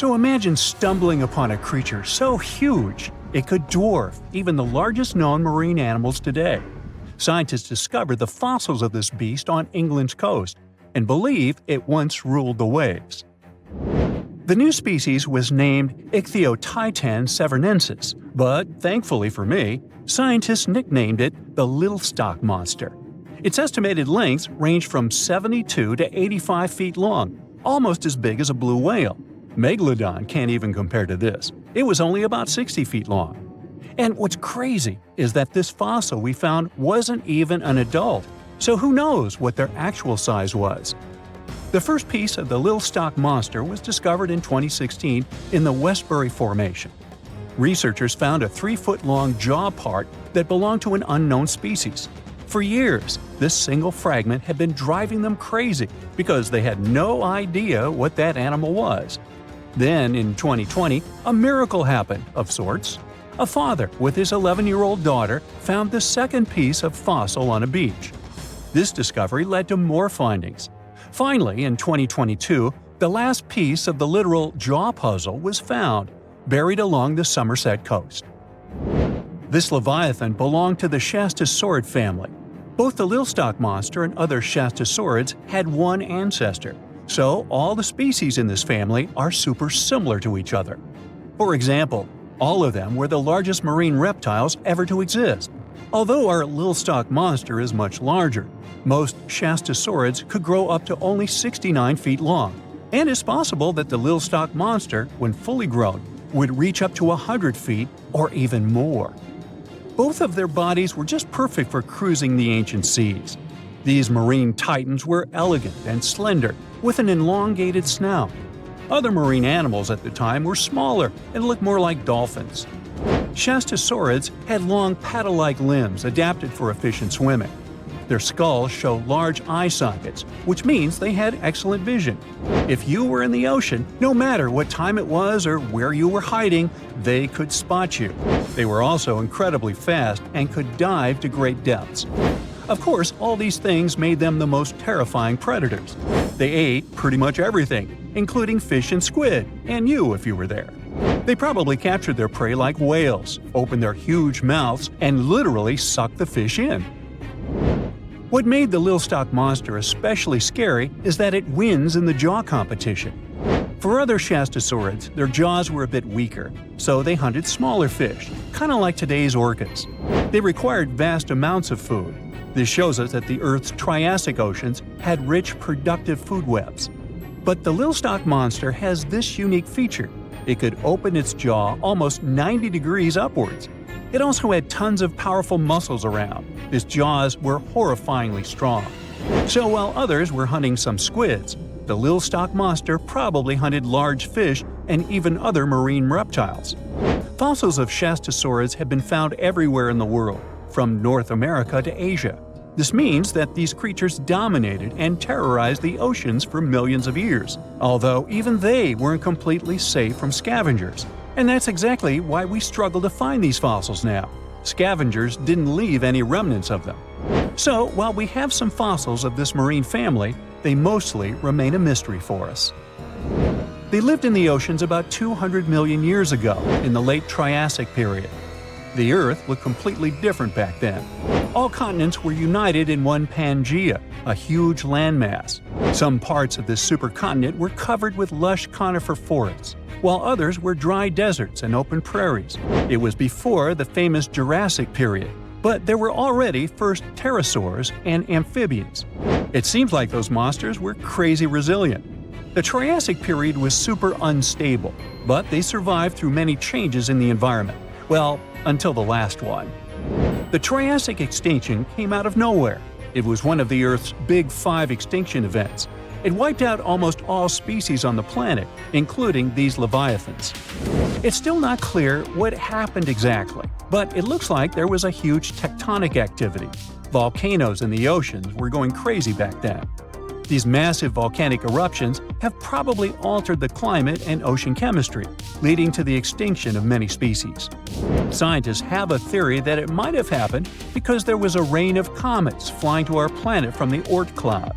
So imagine stumbling upon a creature so huge it could dwarf even the largest known marine animals today. Scientists discovered the fossils of this beast on England's coast and believe it once ruled the waves. The new species was named Ichthyotitan severnensis, but thankfully for me, scientists nicknamed it the little stock monster. Its estimated lengths range from 72 to 85 feet long, almost as big as a blue whale. Megalodon can't even compare to this. It was only about 60 feet long. And what's crazy is that this fossil we found wasn't even an adult, so who knows what their actual size was. The first piece of the little stock monster was discovered in 2016 in the Westbury Formation. Researchers found a 3-foot-long jaw part that belonged to an unknown species. For years, this single fragment had been driving them crazy because they had no idea what that animal was. Then, in 2020, a miracle happened, of sorts. A father with his 11-year-old daughter found the second piece of fossil on a beach. This discovery led to more findings. Finally, in 2022, the last piece of the literal jaw puzzle was found, buried along the Somerset coast. This leviathan belonged to the Shastasaurid family. Both the little stock monster and other Shastasaurids had one ancestor, so all the species in this family are super similar to each other. For example, all of them were the largest marine reptiles ever to exist. Although our little stock monster is much larger, most Shastasaurids could grow up to only 69 feet long, and it's possible that the little stock monster, when fully grown, would reach up to 100 feet or even more. Both of their bodies were just perfect for cruising the ancient seas. These marine titans were elegant and slender, with an elongated snout. Other marine animals at the time were smaller and looked more like dolphins. Shastasaurids had long paddle-like limbs adapted for efficient swimming. Their skulls show large eye sockets, which means they had excellent vision. If you were in the ocean, no matter what time it was or where you were hiding, they could spot you. They were also incredibly fast and could dive to great depths. Of course, all these things made them the most terrifying predators. They ate pretty much everything, including fish and squid, and you if you were there. They probably captured their prey like whales, opened their huge mouths, and literally sucked the fish in. What made the little stock monster especially scary is that it wins in the jaw competition. For other Shastasaurids, their jaws were a bit weaker, so they hunted smaller fish, kind of like today's orcas. They required vast amounts of food. This shows us that the Earth's Triassic oceans had rich, productive food webs. But the little stock monster has this unique feature. It could open its jaw almost 90 degrees upwards. It also had tons of powerful muscles around. Its jaws were horrifyingly strong. So while others were hunting some squids, the little stock monster probably hunted large fish and even other marine reptiles. Fossils of Shastasaurids have been found everywhere in the world, from North America to Asia. This means that these creatures dominated and terrorized the oceans for millions of years, although even they weren't completely safe from scavengers. And that's exactly why we struggle to find these fossils now. Scavengers didn't leave any remnants of them. So, while we have some fossils of this marine family, they mostly remain a mystery for us. They lived in the oceans about 200 million years ago, in the late Triassic period. The Earth looked completely different back then. All continents were united in one Pangaea, a huge landmass. Some parts of this supercontinent were covered with lush conifer forests, while others were dry deserts and open prairies. It was before the famous Jurassic period, but there were already first pterosaurs and amphibians. It seems like those monsters were crazy resilient. The Triassic period was super unstable, but they survived through many changes in the environment. Well, until the last one. The Triassic extinction came out of nowhere. It was one of the Earth's big 5 extinction events. It wiped out almost all species on the planet, including these leviathans. It's still not clear what happened exactly, but it looks like there was a huge tectonic activity. Volcanoes in the oceans were going crazy back then. These massive volcanic eruptions have probably altered the climate and ocean chemistry, leading to the extinction of many species. Scientists have a theory that it might have happened because there was a rain of comets flying to our planet from the Oort cloud.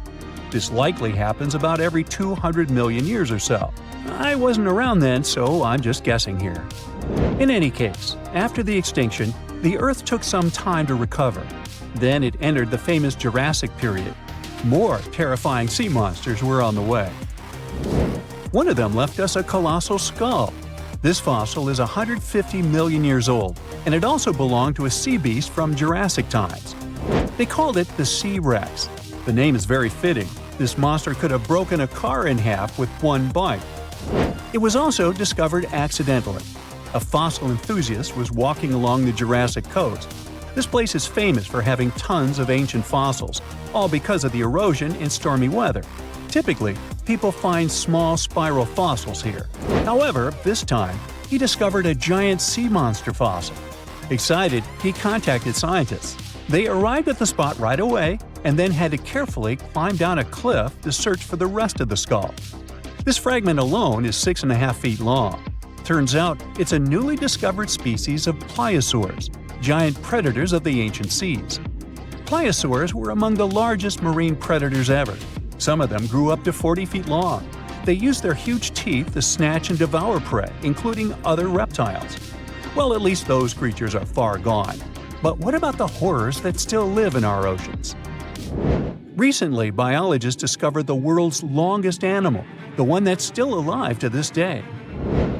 This likely happens about every 200 million years or so. I wasn't around then, so I'm just guessing here. In any case, after the extinction, the Earth took some time to recover. Then it entered the famous Jurassic period. More terrifying sea monsters were on the way. One of them left us a colossal skull. This fossil is 150 million years old, and it also belonged to a sea beast from Jurassic times. They called it the Sea Rex. The name is very fitting. This monster could have broken a car in half with one bite. It was also discovered accidentally. A fossil enthusiast was walking along the Jurassic coast. This place is famous for having tons of ancient fossils, all because of the erosion in stormy weather. Typically, people find small spiral fossils here. However, this time, he discovered a giant sea monster fossil. Excited, he contacted scientists. They arrived at the spot right away and then had to carefully climb down a cliff to search for the rest of the skull. This fragment alone is 6.5 feet long. Turns out, it's a newly discovered species of pliosaurs, giant predators of the ancient seas. Pliosaurs were among the largest marine predators ever. Some of them grew up to 40 feet long. They used their huge teeth to snatch and devour prey, including other reptiles. Well, at least those creatures are far gone. But what about the horrors that still live in our oceans? Recently, biologists discovered the world's longest animal, the one that's still alive to this day.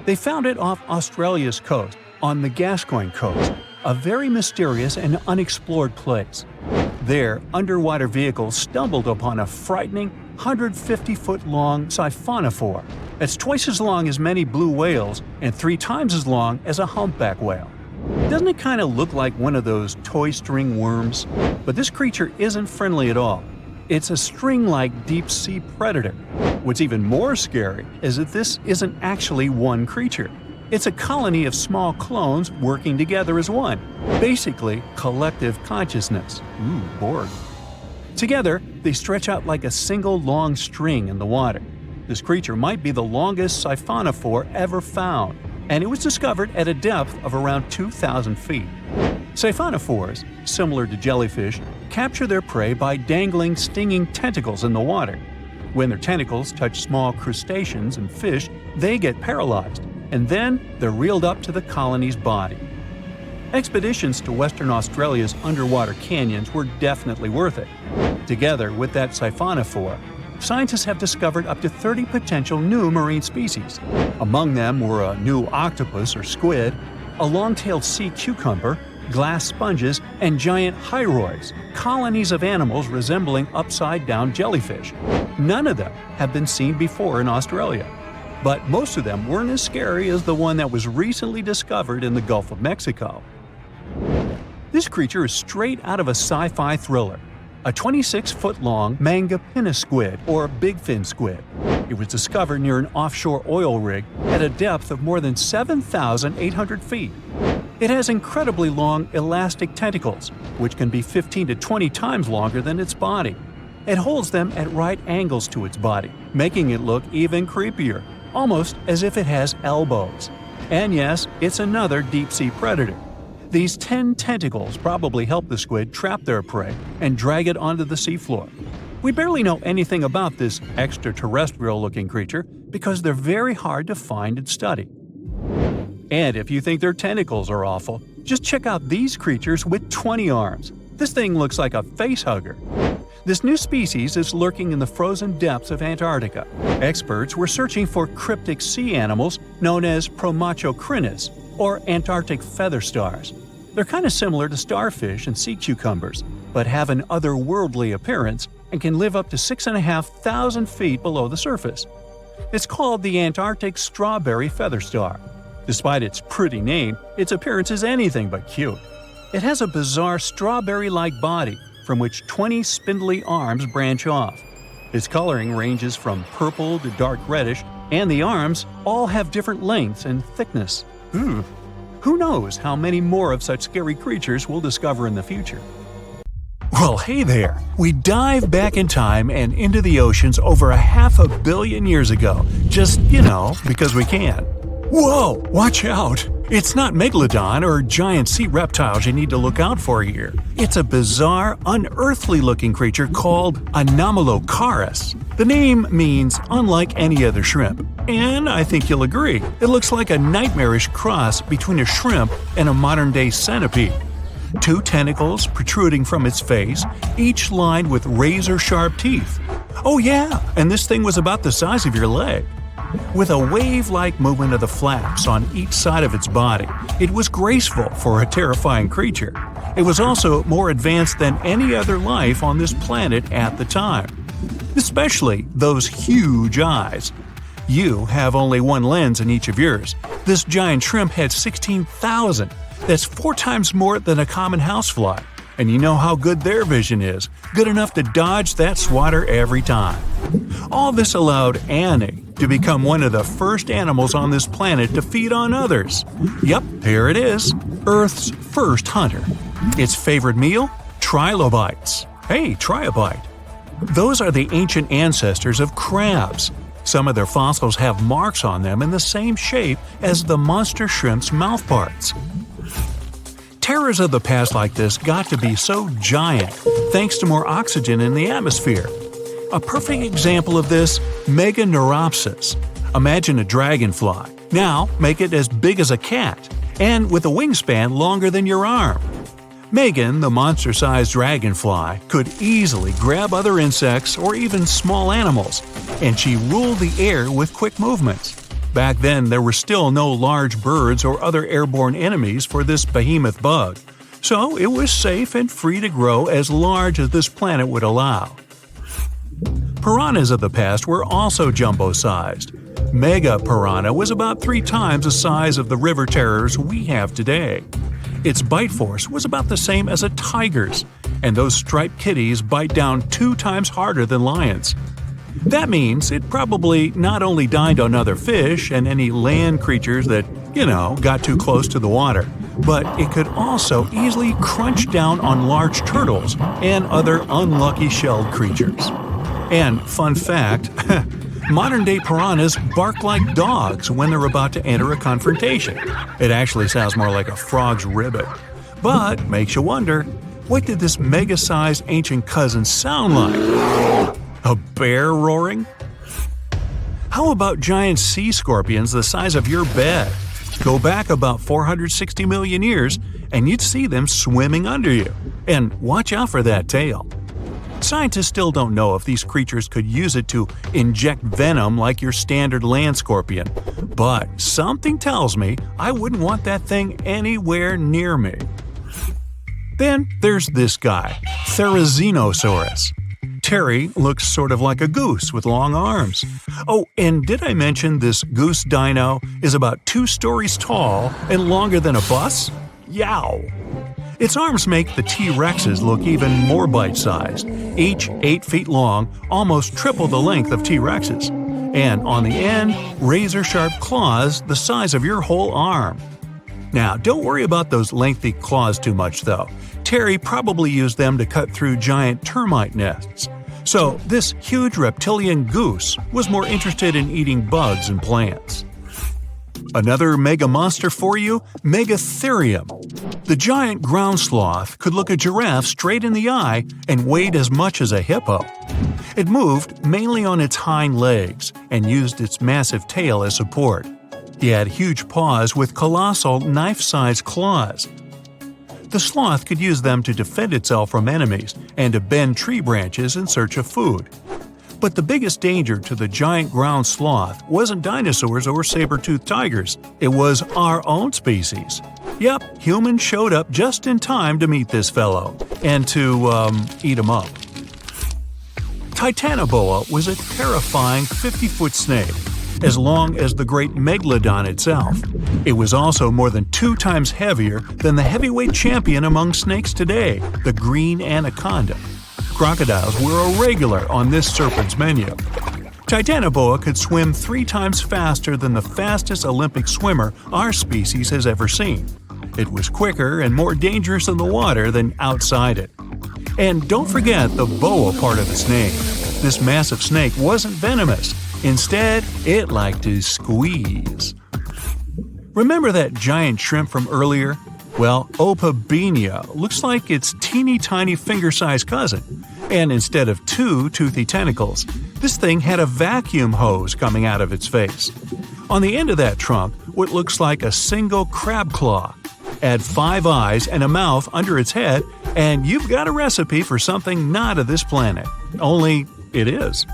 They found it off Australia's coast, on the Gascoyne coast, a very mysterious and unexplored place. There, underwater vehicles stumbled upon a frightening 150-foot-long siphonophore. That's twice as long as many blue whales and 3 times as long as a humpback whale. Doesn't it kind of look like one of those toy string worms? But this creature isn't friendly at all. It's a string-like deep-sea predator. What's even more scary is that this isn't actually one creature. It's a colony of small clones working together as one. Basically, collective consciousness. Ooh, Borg. Together, they stretch out like a single long string in the water. This creature might be the longest siphonophore ever found, and it was discovered at a depth of around 2,000 feet. Siphonophores, similar to jellyfish, capture their prey by dangling stinging tentacles in the water. When their tentacles touch small crustaceans and fish, they get paralyzed, and then they're reeled up to the colony's body. Expeditions to Western Australia's underwater canyons were definitely worth it. Together with that siphonophore, scientists have discovered up to 30 potential new marine species. Among them were a new octopus or squid, a long-tailed sea cucumber, glass sponges, and giant hyroids, colonies of animals resembling upside-down jellyfish. None of them have been seen before in Australia. But most of them weren't as scary as the one that was recently discovered in the Gulf of Mexico. This creature is straight out of a sci-fi thriller, a 26-foot-long mangapinna squid or bigfin squid. It was discovered near an offshore oil rig at a depth of more than 7,800 feet. It has incredibly long elastic tentacles, which can be 15 to 20 times longer than its body. It holds them at right angles to its body, making it look even creepier, almost as if it has elbows. And yes, it's another deep-sea predator. These 10 tentacles probably help the squid trap their prey and drag it onto the seafloor. We barely know anything about this extraterrestrial-looking creature because they're very hard to find and study. And if you think their tentacles are awful, just check out these creatures with 20 arms. This thing looks like a facehugger. This new species is lurking in the frozen depths of Antarctica. Experts were searching for cryptic sea animals known as Promachocrinis, or Antarctic feather stars. They're kind of similar to starfish and sea cucumbers, but have an otherworldly appearance and can live up to 6,500 feet below the surface. It's called the Antarctic strawberry feather star. Despite its pretty name, its appearance is anything but cute. It has a bizarre strawberry-like body from which 20 spindly arms branch off. Its coloring ranges from purple to dark reddish, and the arms all have different lengths and thickness. Ooh. Who knows how many more of such scary creatures we'll discover in the future? Well, hey there! We dive back in time and into the oceans over 500 million years ago, just, because we can. Whoa! Watch out! It's not megalodon or giant sea reptiles you need to look out for here. It's a bizarre, unearthly-looking creature called Anomalocaris. The name means unlike any other shrimp, and I think you'll agree, it looks like a nightmarish cross between a shrimp and a modern-day centipede. 2 tentacles protruding from its face, each lined with razor-sharp teeth. Oh yeah, and this thing was about the size of your leg. With a wave-like movement of the flaps on each side of its body, it was graceful for a terrifying creature. It was also more advanced than any other life on this planet at the time. Especially those huge eyes. You have only one lens in each of yours. This giant shrimp had 16,000. That's 4 times more than a common housefly. And you know how good their vision is. Good enough to dodge that swatter every time. All this allowed Annie to become one of the first animals on this planet to feed on others. Yep, here it is. Earth's first hunter. Its favorite meal? Trilobites. Hey, try a bite. Those are the ancient ancestors of crabs. Some of their fossils have marks on them in the same shape as the monster shrimp's mouthparts. Terrors of the past like this got to be so giant thanks to more oxygen in the atmosphere. A perfect example of this, Meganeuropsis. Imagine a dragonfly. Now make it as big as a cat, and with a wingspan longer than your arm. Megan, the monster-sized dragonfly, could easily grab other insects or even small animals, and she ruled the air with quick movements. Back then, there were still no large birds or other airborne enemies for this behemoth bug, so it was safe and free to grow as large as this planet would allow. Piranhas of the past were also jumbo-sized. Mega piranha was about 3 times the size of the river terrors we have today. Its bite force was about the same as a tiger's, and those striped kitties bite down 2 times harder than lions. That means it probably not only dined on other fish and any land creatures that, got too close to the water, but it could also easily crunch down on large turtles and other unlucky shelled creatures. And fun fact, modern-day piranhas bark like dogs when they're about to enter a confrontation. It actually sounds more like a frog's ribbit. But makes you wonder, what did this mega-sized ancient cousin sound like? A bear roaring? How about giant sea scorpions the size of your bed? Go back about 460 million years, and you'd see them swimming under you. And watch out for that tail. Scientists still don't know if these creatures could use it to inject venom like your standard land scorpion, but something tells me I wouldn't want that thing anywhere near me. Then there's this guy, Therizinosaurus. Terry looks sort of like a goose with long arms. Oh, and did I mention this goose dino is about 2 stories tall and longer than a bus? Yow! Its arms make the T-Rexes look even more bite-sized, each 8 feet long, almost triple the length of T-Rexes. And on the end, razor-sharp claws the size of your whole arm. Now, don't worry about those lengthy claws too much, though. Terry probably used them to cut through giant termite nests. So, this huge reptilian goose was more interested in eating bugs and plants. Another mega monster for you, Megatherium. The giant ground sloth could look a giraffe straight in the eye and weighed as much as a hippo. It moved mainly on its hind legs and used its massive tail as support. He had huge paws with colossal knife-sized claws. The sloth could use them to defend itself from enemies and to bend tree branches in search of food. But the biggest danger to the giant ground sloth wasn't dinosaurs or saber-toothed tigers, it was our own species. Yep, humans showed up just in time to meet this fellow, and to, eat him up. Titanoboa was a terrifying 50-foot snake, as long as the great megalodon itself. It was also more than 2 times heavier than the heavyweight champion among snakes today, the green anaconda. Crocodiles were a regular on this serpent's menu. Titanoboa could swim 3 times faster than the fastest Olympic swimmer our species has ever seen. It was quicker and more dangerous in the water than outside it. And don't forget the boa part of the snake. This massive snake wasn't venomous. Instead, it liked to squeeze. Remember that giant shrimp from earlier? Well, Opabenia looks like its teeny-tiny finger-sized cousin. And instead of two toothy tentacles, this thing had a vacuum hose coming out of its face. On the end of that trunk, what looks like a single crab claw. Add 5 eyes and a mouth under its head, and you've got a recipe for something not of this planet. Only it is.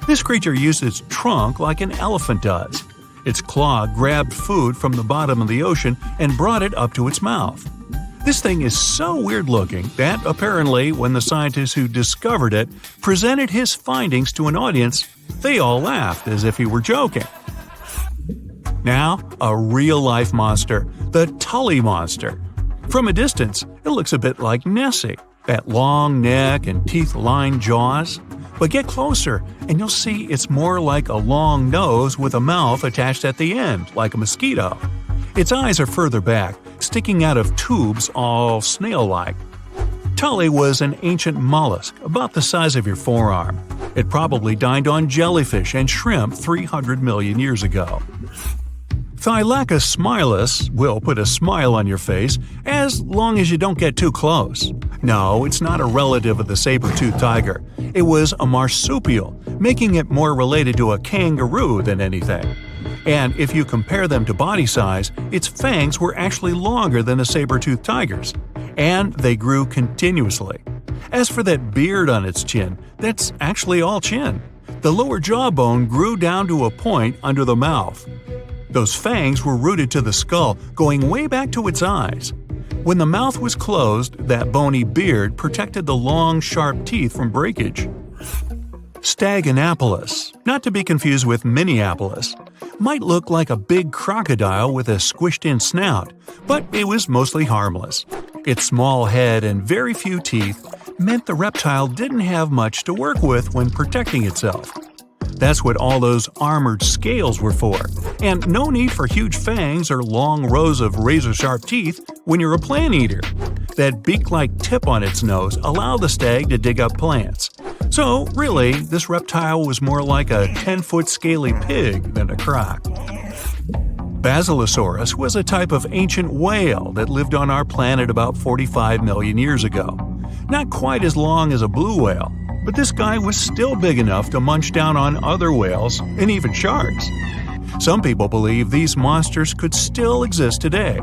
This creature used its trunk like an elephant does. Its claw grabbed food from the bottom of the ocean and brought it up to its mouth. This thing is so weird-looking that, apparently, when the scientists who discovered it presented his findings to an audience, they all laughed as if he were joking. Now, a real-life monster, the Tully monster. From a distance, it looks a bit like Nessie, that long neck and teeth-lined jaws. But get closer, and you'll see it's more like a long nose with a mouth attached at the end, like a mosquito. Its eyes are further back, sticking out of tubes all snail-like. Tully was an ancient mollusk, about the size of your forearm. It probably dined on jellyfish and shrimp 300 million years ago. Thylacus smilus will put a smile on your face as long as you don't get too close. No, it's not a relative of the saber-toothed tiger. It was a marsupial, making it more related to a kangaroo than anything. And if you compare them to body size, its fangs were actually longer than a saber-toothed tiger's. And they grew continuously. As for that beard on its chin, that's actually all chin. The lower jawbone grew down to a point under the mouth. Those fangs were rooted to the skull, going way back to its eyes. When the mouth was closed, that bony beard protected the long, sharp teeth from breakage. Staganapolis, not to be confused with Minneapolis, might look like a big crocodile with a squished-in snout, but it was mostly harmless. Its small head and very few teeth meant the reptile didn't have much to work with when protecting itself. That's what all those armored scales were for, and no need for huge fangs or long rows of razor-sharp teeth when you're a plant eater. That beak-like tip on its nose allowed the stag to dig up plants. So, really, this reptile was more like a 10-foot scaly pig than a croc. Basilosaurus was a type of ancient whale that lived on our planet about 45 million years ago. Not quite as long as a blue whale, but this guy was still big enough to munch down on other whales and even sharks. Some people believe these monsters could still exist today.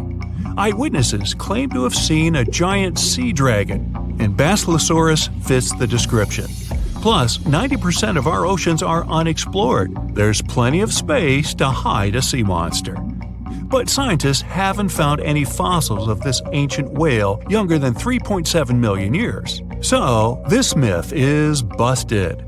Eyewitnesses claim to have seen a giant sea dragon, and Basilosaurus fits the description. Plus, 90% of our oceans are unexplored. There's plenty of space to hide a sea monster. But scientists haven't found any fossils of this ancient whale younger than 3.7 million years. So, this myth is busted.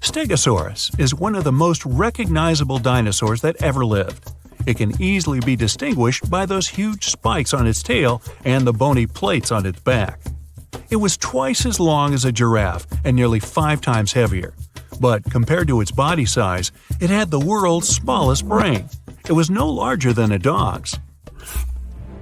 Stegosaurus is one of the most recognizable dinosaurs that ever lived. It can easily be distinguished by those huge spikes on its tail and the bony plates on its back. It was twice as long as a giraffe and nearly 5 times heavier. But compared to its body size, it had the world's smallest brain. It was no larger than a dog's.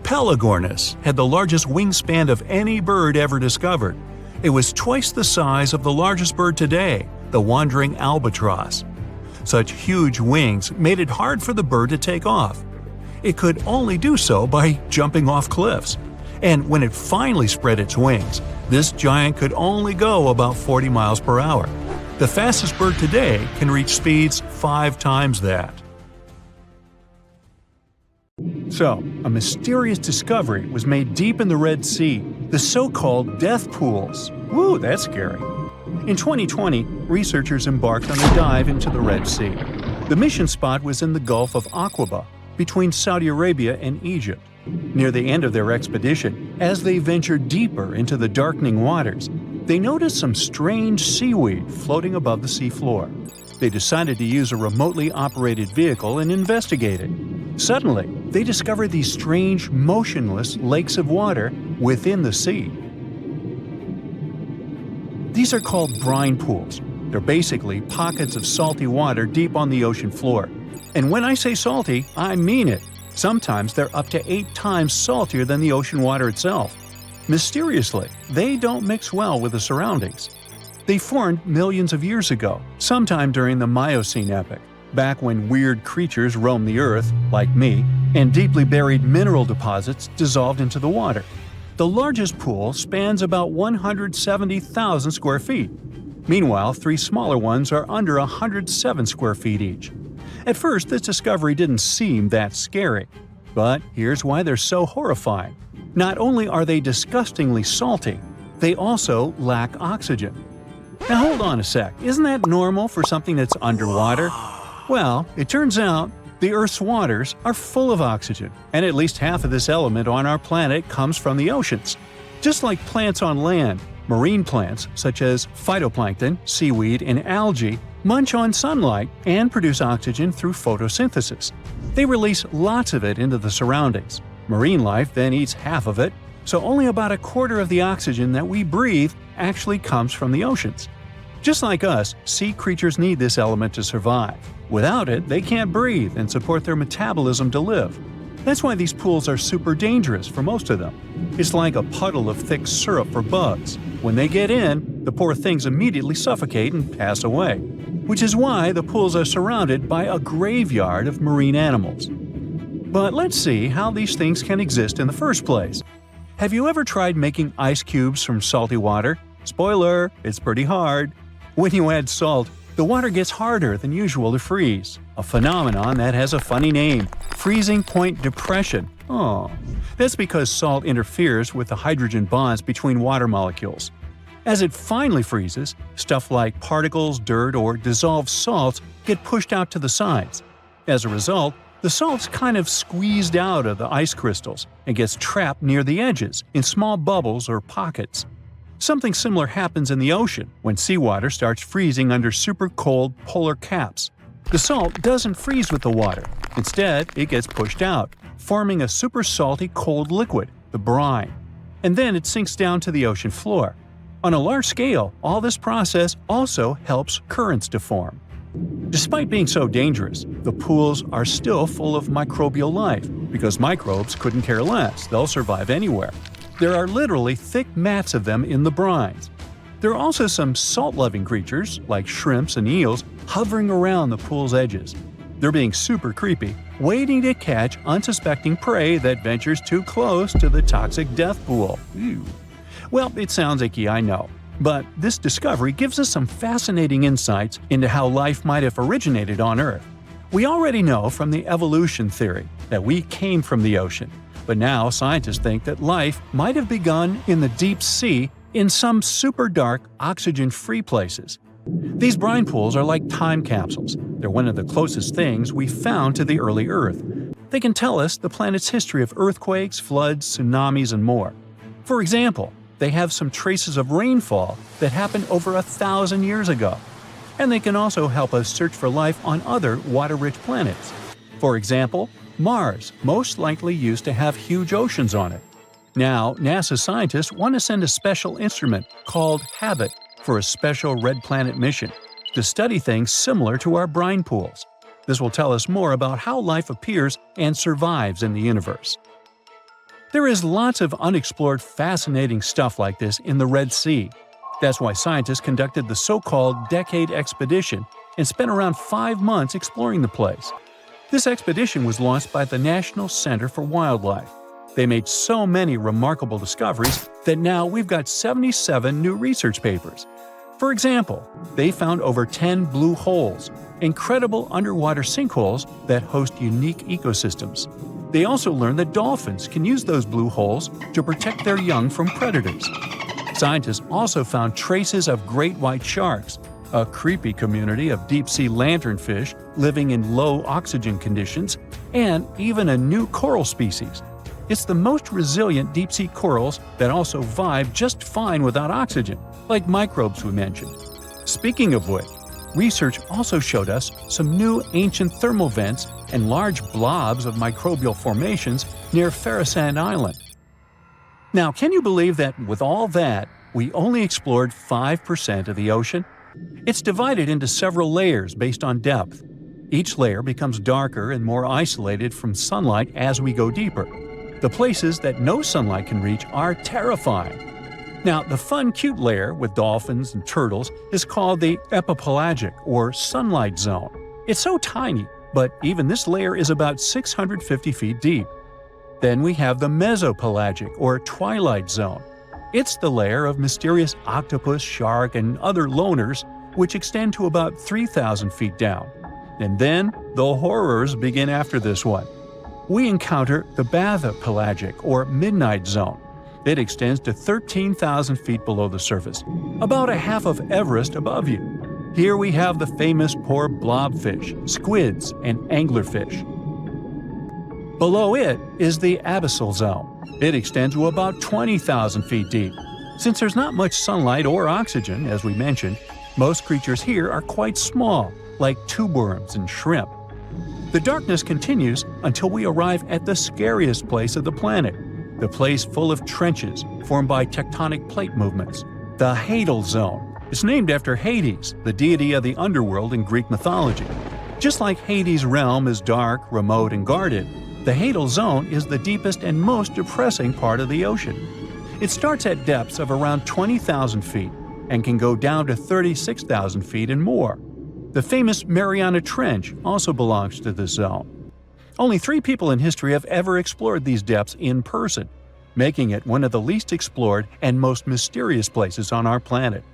Pelagornis had the largest wingspan of any bird ever discovered. It was twice the size of the largest bird today, the wandering albatross. Such huge wings made it hard for the bird to take off. It could only do so by jumping off cliffs. And when it finally spread its wings, this giant could only go about 40 miles per hour. The fastest bird today can reach speeds 5 times that. So, a mysterious discovery was made deep in the Red Sea, the so-called death pools. Woo, that's scary. In 2020, researchers embarked on a dive into the Red Sea. The mission spot was in the Gulf of Aqaba, between Saudi Arabia and Egypt. Near the end of their expedition, as they ventured deeper into the darkening waters, they noticed some strange seaweed floating above the seafloor. They decided to use a remotely operated vehicle and investigate it. Suddenly, they discovered these strange, motionless lakes of water within the sea. These are called brine pools. They're basically pockets of salty water deep on the ocean floor. And when I say salty, I mean it. Sometimes they're up to 8 times saltier than the ocean water itself. Mysteriously, they don't mix well with the surroundings. They formed millions of years ago, sometime during the Miocene epoch, back when weird creatures roamed the earth, like me, and deeply buried mineral deposits dissolved into the water. The largest pool spans about 170,000 square feet. Meanwhile, 3 smaller ones are under 107 square feet each. At first, this discovery didn't seem that scary. But here's why they're so horrifying. Not only are they disgustingly salty, they also lack oxygen. Now hold on a sec, isn't that normal for something that's underwater? Well, it turns out the Earth's waters are full of oxygen, and at least half of this element on our planet comes from the oceans. Just like plants on land, marine plants such as phytoplankton, seaweed, and algae munch on sunlight and produce oxygen through photosynthesis. They release lots of it into the surroundings. Marine life then eats half of it, so only about a quarter of the oxygen that we breathe actually comes from the oceans. Just like us, sea creatures need this element to survive. Without it, they can't breathe and support their metabolism to live. That's why these pools are super dangerous for most of them. It's like a puddle of thick syrup for bugs. When they get in, the poor things immediately suffocate and pass away. Which is why the pools are surrounded by a graveyard of marine animals. But let's see how these things can exist in the first place. Have you ever tried making ice cubes from salty water? Spoiler, it's pretty hard. When you add salt, the water gets harder than usual to freeze, a phenomenon that has a funny name, freezing point depression. Oh, that's because salt interferes with the hydrogen bonds between water molecules. As it finally freezes, stuff like particles, dirt, or dissolved salts get pushed out to the sides. As a result, the salt's kind of squeezed out of the ice crystals and gets trapped near the edges in small bubbles or pockets. Something similar happens in the ocean when seawater starts freezing under super cold polar caps. The salt doesn't freeze with the water. Instead, it gets pushed out, forming a super salty cold liquid, the brine. And then it sinks down to the ocean floor. On a large scale, all this process also helps currents to form. Despite being so dangerous, the pools are still full of microbial life, because microbes couldn't care less, they'll survive anywhere. There are literally thick mats of them in the brines. There are also some salt-loving creatures, like shrimps and eels, hovering around the pool's edges. They're being super creepy, waiting to catch unsuspecting prey that ventures too close to the toxic death pool. Ew. Well, it sounds icky, I know. But this discovery gives us some fascinating insights into how life might have originated on Earth. We already know from the evolution theory that we came from the ocean, but now scientists think that life might have begun in the deep sea in some super dark, oxygen-free places. These brine pools are like time capsules. They're one of the closest things we've found to the early Earth. They can tell us the planet's history of earthquakes, floods, tsunamis, and more. For example, they have some traces of rainfall that happened over 1,000 years ago. And they can also help us search for life on other water-rich planets. For example, Mars most likely used to have huge oceans on it. Now, NASA scientists want to send a special instrument called HABIT for a special red planet mission to study things similar to our brine pools. This will tell us more about how life appears and survives in the universe. There is lots of unexplored fascinating stuff like this in the Red Sea. That's why scientists conducted the so-called Decade Expedition and spent around 5 months exploring the place. This expedition was launched by the National Center for Wildlife. They made so many remarkable discoveries that now we've got 77 new research papers. For example, they found over 10 blue holes, incredible underwater sinkholes that host unique ecosystems. They also learned that dolphins can use those blue holes to protect their young from predators. Scientists also found traces of great white sharks, a creepy community of deep-sea lanternfish living in low oxygen conditions, and even a new coral species. It's the most resilient deep-sea corals that also vibe just fine without oxygen, like microbes we mentioned. Speaking of which, research also showed us some new ancient thermal vents and large blobs of microbial formations near Farasand Island. Now, can you believe that with all that, we only explored 5% of the ocean? It's divided into several layers based on depth. Each layer becomes darker and more isolated from sunlight as we go deeper. The places that no sunlight can reach are terrifying. Now, the fun, cute layer with dolphins and turtles is called the epipelagic or sunlight zone. It's so tiny, but even this layer is about 650 feet deep. Then we have the mesopelagic or twilight zone. It's the layer of mysterious octopus, shark, and other loners which extend to about 3,000 feet down. And then the horrors begin after this one. We encounter the bathypelagic or midnight zone. It extends to 13,000 feet below the surface, about a half of Everest above you. Here we have the famous poor blobfish, squids, and anglerfish. Below it is the abyssal zone. It extends to about 20,000 feet deep. Since there's not much sunlight or oxygen, as we mentioned, most creatures here are quite small, like tube worms and shrimp. The darkness continues until we arrive at the scariest place of the planet, the place full of trenches formed by tectonic plate movements, the Hadal Zone. It's named after Hades, the deity of the underworld in Greek mythology. Just like Hades' realm is dark, remote, and guarded, the Hadal Zone is the deepest and most depressing part of the ocean. It starts at depths of around 20,000 feet and can go down to 36,000 feet and more. The famous Mariana Trench also belongs to this zone. Only 3 people in history have ever explored these depths in person, making it one of the least explored and most mysterious places on our planet.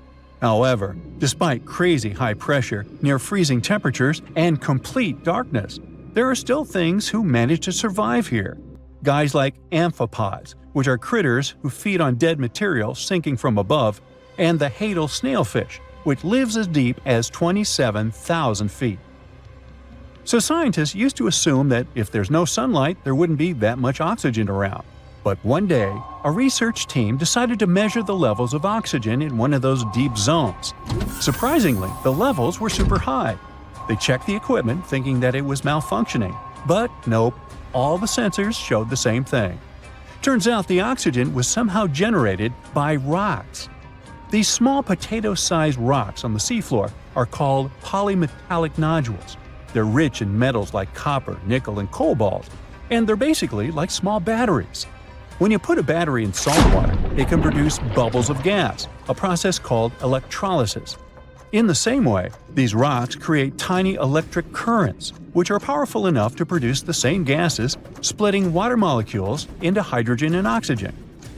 However, despite crazy high pressure, near freezing temperatures, and complete darkness, there are still things who manage to survive here. Guys like amphipods, which are critters who feed on dead material sinking from above, and the Hadal snailfish, which lives as deep as 27,000 feet. So scientists used to assume that if there's no sunlight, there wouldn't be that much oxygen around. But one day, a research team decided to measure the levels of oxygen in one of those deep zones. Surprisingly, the levels were super high. They checked the equipment thinking that it was malfunctioning, but nope, all the sensors showed the same thing. Turns out the oxygen was somehow generated by rocks. These small potato-sized rocks on the seafloor are called polymetallic nodules. They're rich in metals like copper, nickel, and cobalt, and they're basically like small batteries. When you put a battery in salt water, it can produce bubbles of gas, a process called electrolysis. In the same way, these rocks create tiny electric currents, which are powerful enough to produce the same gases, splitting water molecules into hydrogen and oxygen.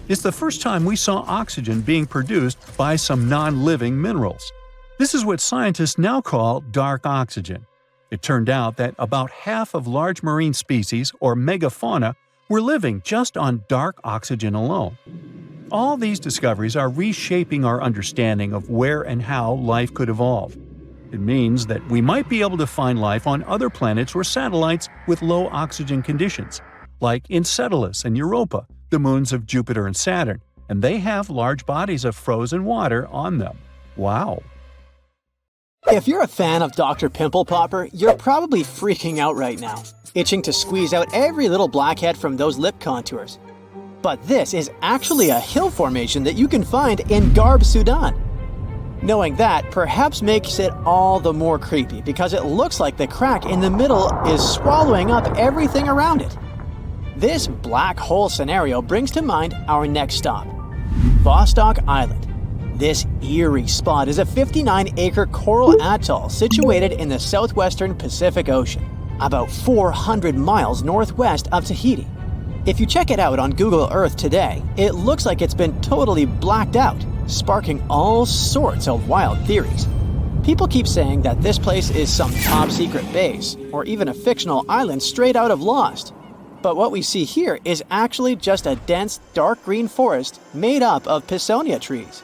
It's the first time we saw oxygen being produced by some non-living minerals. This is what scientists now call dark oxygen. It turned out that about half of large marine species, or megafauna, were living just on dark oxygen alone. All these discoveries are reshaping our understanding of where and how life could evolve. It means that we might be able to find life on other planets or satellites with low oxygen conditions, like Enceladus and Europa, the moons of Jupiter and Saturn, and they have large bodies of frozen water on them. Wow! If you're a fan of Dr. Pimple Popper, you're probably freaking out right now, itching to squeeze out every little blackhead from those lip contours. But this is actually a hill formation that you can find in Garb, Sudan. Knowing that perhaps makes it all the more creepy because it looks like the crack in the middle is swallowing up everything around it. This black hole scenario brings to mind our next stop, Vostok Island. This eerie spot is a 59-acre coral atoll situated in the southwestern Pacific Ocean, about 400 miles northwest of Tahiti. If you check it out on Google Earth today, it looks like it's been totally blacked out, sparking all sorts of wild theories. People keep saying that this place is some top-secret base, or even a fictional island straight out of Lost. But what we see here is actually just a dense, dark green forest made up of Pisonia trees.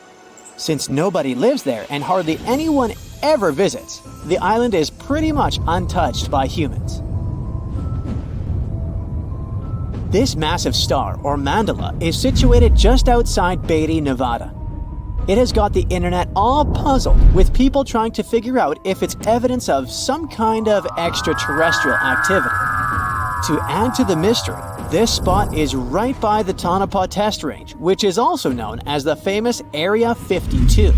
Since nobody lives there and hardly anyone ever visits, the island is pretty much untouched by humans. This massive star, or mandala, is situated just outside Beatty, Nevada. It has got the internet all puzzled, with people trying to figure out if it's evidence of some kind of extraterrestrial activity. To add to the mystery, this spot is right by the Tonopah Test Range, which is also known as the famous Area 52.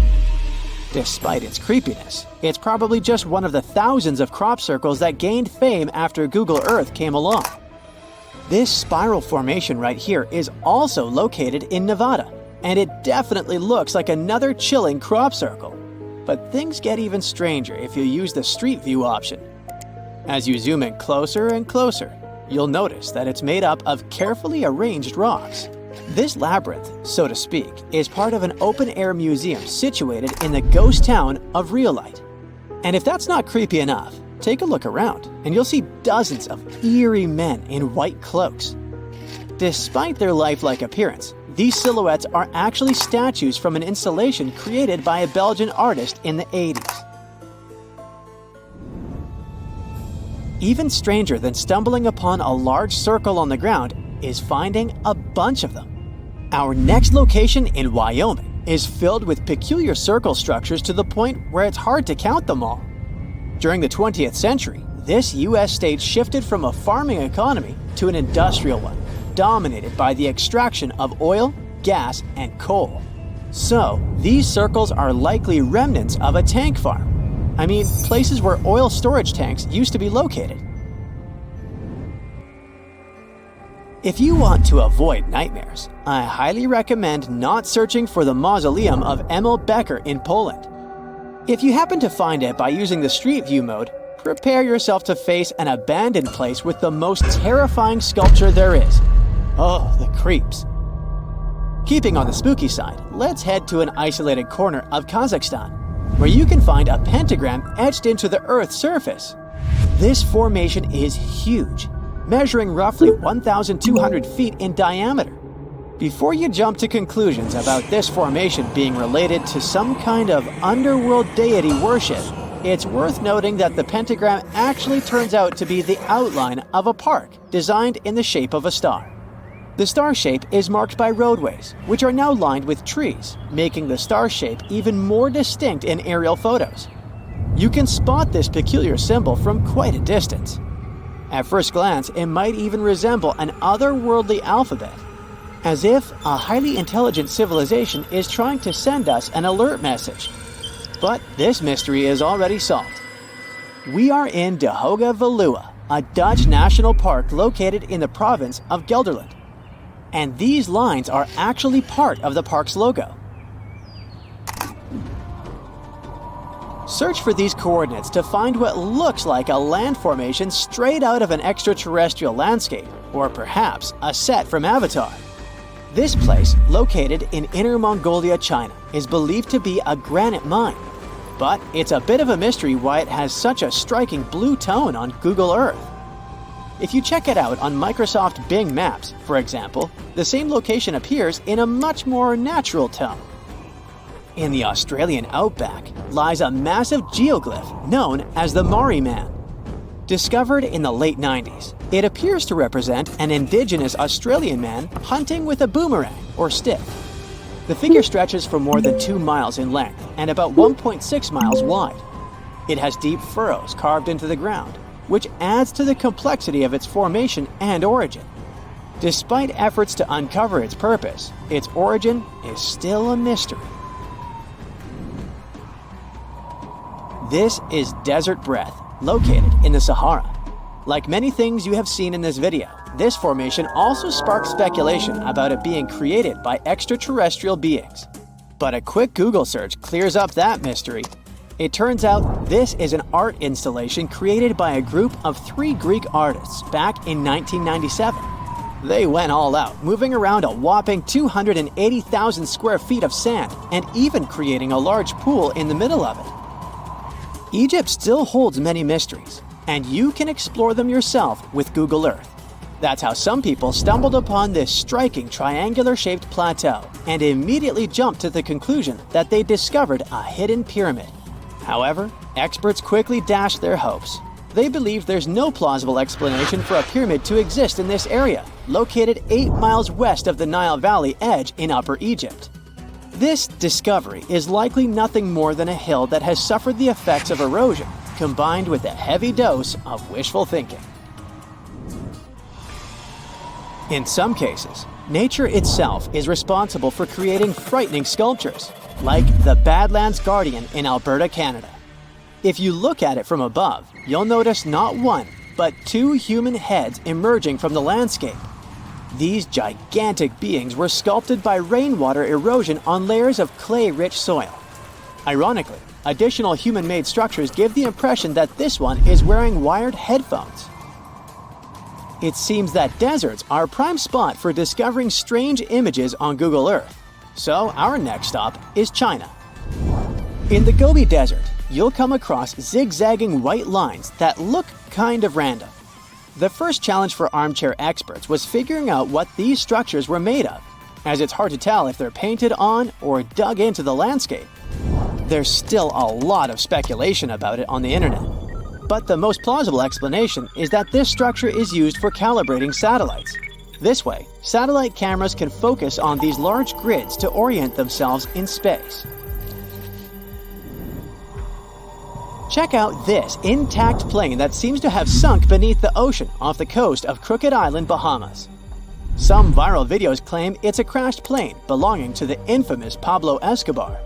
Despite its creepiness, it's probably just one of the thousands of crop circles that gained fame after Google Earth came along. This spiral formation right here is also located in Nevada, and it definitely looks like another chilling crop circle. But things get even stranger if you use the street view option. As you zoom in closer and closer, you'll notice that it's made up of carefully arranged rocks. This labyrinth, so to speak, is part of an open-air museum situated in the ghost town of Rhyolite. And if that's not creepy enough, take a look around and you'll see dozens of eerie men in white cloaks. Despite their lifelike appearance, these silhouettes are actually statues from an installation created by a Belgian artist in the 80s. Even stranger than stumbling upon a large circle on the ground is finding a bunch of them. Our next location in Wyoming is filled with peculiar circle structures to the point where it's hard to count them all. During the 20th century, this U.S. state shifted from a farming economy to an industrial one, dominated by the extraction of oil, gas, and coal. So, these circles are likely remnants of a tank farm. I mean, places where oil storage tanks used to be located. If you want to avoid nightmares, I highly recommend not searching for the mausoleum of Emil Becker in Poland. If you happen to find it by using the Street View mode, prepare yourself to face an abandoned place with the most terrifying sculpture there is. Oh, the creeps. Keeping on the spooky side, let's head to an isolated corner of Kazakhstan, where you can find a pentagram etched into the Earth's surface. This formation is huge, measuring roughly 1,200 feet in diameter. Before you jump to conclusions about this formation being related to some kind of underworld deity worship, it's worth noting that the pentagram actually turns out to be the outline of a park designed in the shape of a star. The star shape is marked by roadways, which are now lined with trees, making the star shape even more distinct in aerial photos. You can spot this peculiar symbol from quite a distance. At first glance, it might even resemble an otherworldly alphabet, as if a highly intelligent civilization is trying to send us an alert message. But this mystery is already solved. We are in De Hoge Veluwe, a Dutch national park located in the province of Gelderland. And these lines are actually part of the park's logo. Search for these coordinates to find what looks like a land formation straight out of an extraterrestrial landscape, or perhaps a set from Avatar. This place, located in Inner Mongolia, China, is believed to be a granite mine. But it's a bit of a mystery why it has such a striking blue tone on Google Earth. If you check it out on Microsoft Bing Maps, for example, the same location appears in a much more natural tone. In the Australian outback lies a massive geoglyph known as the Maori Man. Discovered in the late 90s, it appears to represent an indigenous Australian man hunting with a boomerang or stick. The figure stretches for more than 2 miles in length and about 1.6 miles wide. It has deep furrows carved into the ground, which adds to the complexity of its formation and origin. Despite efforts to uncover its purpose, its origin is still a mystery. This is Desert Breath, located in the Sahara. Like many things you have seen in this video, this formation also sparks speculation about it being created by extraterrestrial beings. But a quick Google search clears up that mystery. It turns out this is an art installation created by a group of 3 Greek artists back in 1997. They went all out, moving around a whopping 280,000 square feet of sand and even creating a large pool in the middle of it. Egypt still holds many mysteries, and you can explore them yourself with Google Earth. That's how some people stumbled upon this striking triangular-shaped plateau and immediately jumped to the conclusion that they discovered a hidden pyramid. However, experts quickly dashed their hopes. They believe there's no plausible explanation for a pyramid to exist in this area, located 8 miles west of the Nile Valley edge in Upper Egypt. This discovery is likely nothing more than a hill that has suffered the effects of erosion, combined with a heavy dose of wishful thinking. In some cases, nature itself is responsible for creating frightening sculptures, like the Badlands Guardian in Alberta, Canada. If you look at it from above, you'll notice not 1, but 2 human heads emerging from the landscape. These gigantic beings were sculpted by rainwater erosion on layers of clay-rich soil. Ironically, Additional human-made structures give the impression that this one is wearing wired headphones. It seems that deserts are a prime spot for discovering strange images on Google Earth. So our next stop is China. In the Gobi Desert, you'll come across zigzagging white lines that look kind of random. The first challenge for armchair experts was figuring out what these structures were made of, as it's hard to tell if they're painted on or dug into the landscape. There's still a lot of speculation about it on the internet. But the most plausible explanation is that this structure is used for calibrating satellites. This way, satellite cameras can focus on these large grids to orient themselves in space. Check out this intact plane that seems to have sunk beneath the ocean off the coast of Crooked Island, Bahamas. Some viral videos claim it's a crashed plane belonging to the infamous Pablo Escobar.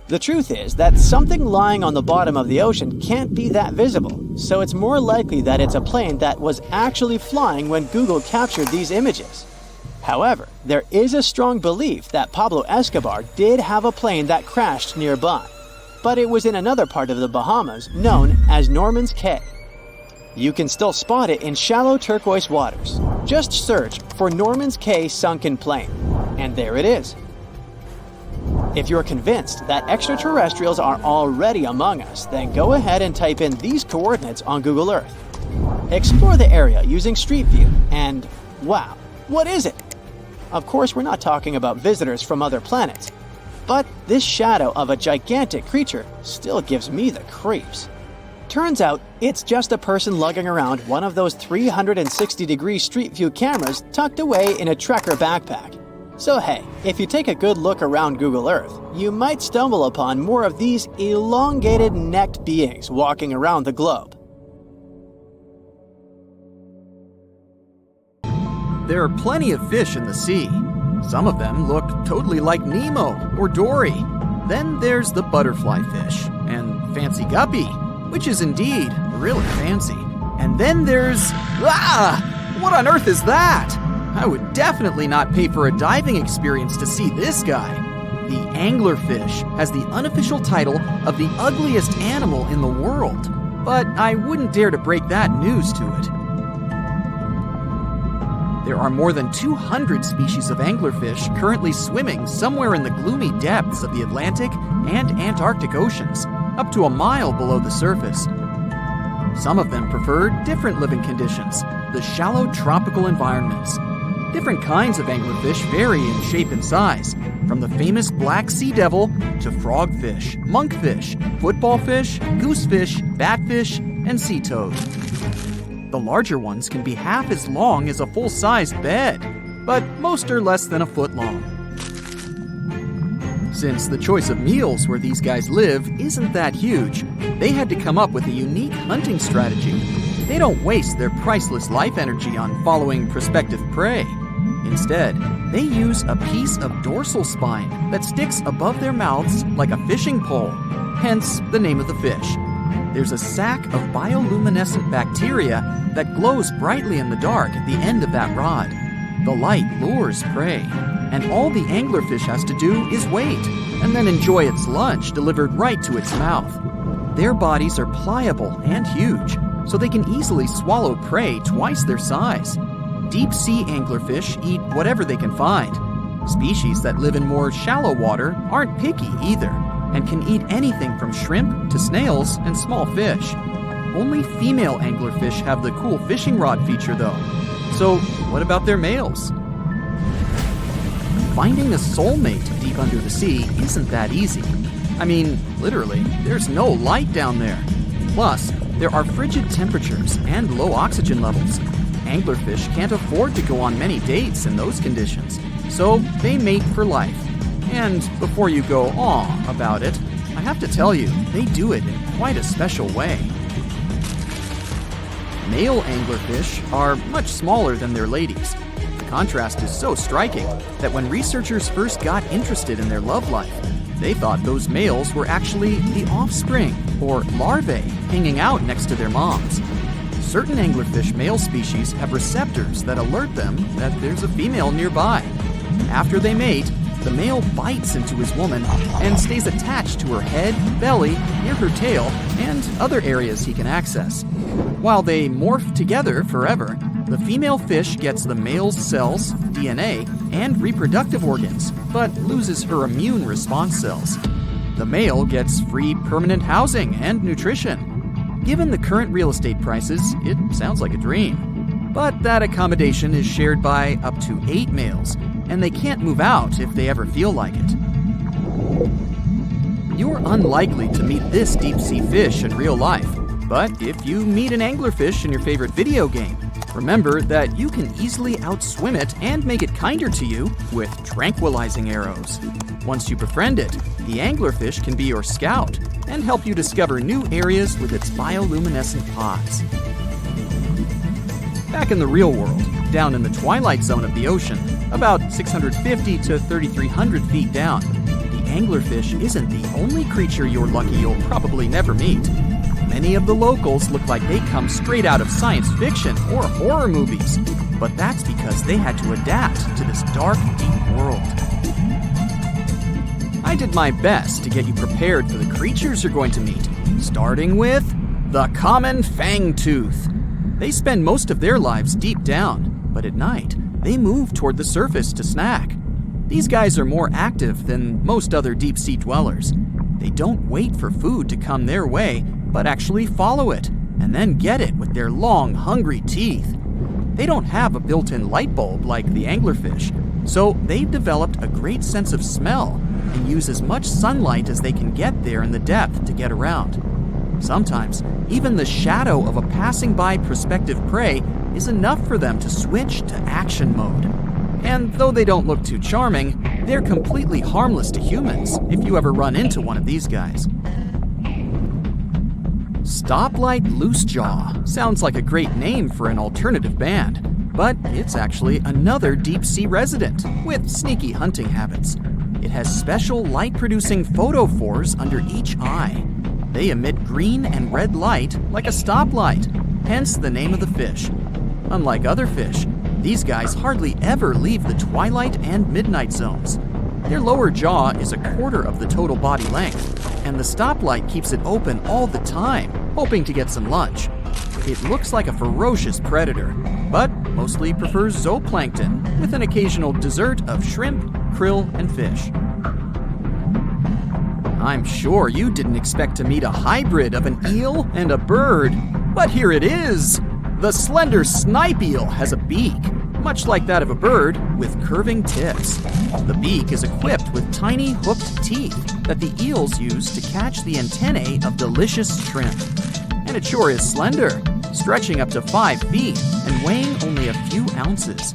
The truth is that something lying on the bottom of the ocean can't be that visible, so it's more likely that it's a plane that was actually flying when Google captured these images. However, there is a strong belief that Pablo Escobar did have a plane that crashed nearby, but it was in another part of the Bahamas known as Norman's Cay. You can still spot it in shallow turquoise waters. Just search for Norman's Cay sunken plane, and there it is. If you're convinced that extraterrestrials are already among us, then go ahead and type in these coordinates on Google Earth. Explore the area using Street View, and wow, what is it? Of course, we're not talking about visitors from other planets, but this shadow of a gigantic creature still gives me the creeps. Turns out, it's just a person lugging around one of those 360-degree Street View cameras tucked away in a trekker backpack. So hey, if you take a good look around Google Earth, you might stumble upon more of these elongated necked beings walking around the globe. There are plenty of fish in the sea. Some of them look totally like Nemo or Dory. Then there's the butterfly fish and fancy guppy, which is indeed really fancy. And then there's... what on earth is that? I would definitely not pay for a diving experience to see this guy. The anglerfish has the unofficial title of the ugliest animal in the world, but I wouldn't dare to break that news to it. There are more than 200 species of anglerfish currently swimming somewhere in the gloomy depths of the Atlantic and Antarctic Oceans, up to a mile below the surface. Some of them prefer different living conditions, the shallow tropical environments. Different kinds of anglerfish vary in shape and size, from the famous black sea devil to frogfish, monkfish, football fish, goosefish, batfish, and sea toad. The larger ones can be half as long as a full-sized bed, but most are less than a foot long. Since the choice of meals where these guys live isn't that huge, they had to come up with a unique hunting strategy. They don't waste their priceless life energy on following prospective prey. Instead, they use a piece of dorsal spine that sticks above their mouths like a fishing pole, hence the name of the fish. There's a sac of bioluminescent bacteria that glows brightly in the dark at the end of that rod. The light lures prey, and all the anglerfish has to do is wait, and then enjoy its lunch delivered right to its mouth. Their bodies are pliable and huge, so they can easily swallow prey twice their size. Deep-sea anglerfish eat whatever they can find. Species that live in more shallow water aren't picky either, and can eat anything from shrimp to snails and small fish. Only female anglerfish have the cool fishing rod feature though. So what about their males? Finding a soulmate deep under the sea isn't that easy. I mean, literally, there's no light down there. Plus, there are frigid temperatures and low oxygen levels. Anglerfish can't afford to go on many dates in those conditions, so they mate for life. And before you go "aw" about it, I have to tell you, they do it in quite a special way. Male anglerfish are much smaller than their ladies. The contrast is so striking that when researchers first got interested in their love life, they thought those males were actually the offspring, or larvae, hanging out next to their moms. Certain anglerfish male species have receptors that alert them that there's a female nearby. After they mate, the male bites into his woman and stays attached to her head, belly, near her tail, and other areas he can access. While they morph together forever, the female fish gets the male's cells, DNA, and reproductive organs, but loses her immune response cells. The male gets free permanent housing and nutrition. Given the current real estate prices, it sounds like a dream. But that accommodation is shared by up to 8 males, and they can't move out if they ever feel like it. You're unlikely to meet this deep-sea fish in real life, but if you meet an anglerfish in your favorite video game, remember that you can easily outswim it and make it kinder to you with tranquilizing arrows. Once you befriend it, the anglerfish can be your scout and help you discover new areas with its bioluminescent pods. Back in the real world, down in the twilight zone of the ocean, about 650 to 3,300 feet down, the anglerfish isn't the only creature you're lucky you'll probably never meet. Many of the locals look like they come straight out of science fiction or horror movies, but that's because they had to adapt to this dark, deep world. I did my best to get you prepared for the creatures you're going to meet, starting with the common fangtooth. They spend most of their lives deep down, but at night, they move toward the surface to snack. These guys are more active than most other deep-sea dwellers. They don't wait for food to come their way, but actually follow it, and then get it with their long, hungry teeth. They don't have a built-in light bulb like the anglerfish, so they've developed a great sense of smell and use as much sunlight as they can get there in the depth to get around. Sometimes, even the shadow of a passing by prospective prey is enough for them to switch to action mode. And though they don't look too charming, they're completely harmless to humans if you ever run into one of these guys. Stoplight Loosejaw sounds like a great name for an alternative band, but it's actually another deep-sea resident with sneaky hunting habits. It has special light-producing photophores under each eye. They emit green and red light like a stoplight, hence the name of the fish. Unlike other fish, these guys hardly ever leave the twilight and midnight zones. Their lower jaw is a quarter of the total body length, and the stoplight keeps it open all the time, hoping to get some lunch. It looks like a ferocious predator, but mostly prefers zooplankton with an occasional dessert of shrimp, krill, and fish. I'm sure you didn't expect to meet a hybrid of an eel and a bird, but here it is! The slender snipe eel has a beak, much like that of a bird, with curving tips. The beak is equipped with tiny hooked teeth that the eels use to catch the antennae of delicious shrimp. And it sure is slender, stretching up to 5 feet and weighing only a few ounces.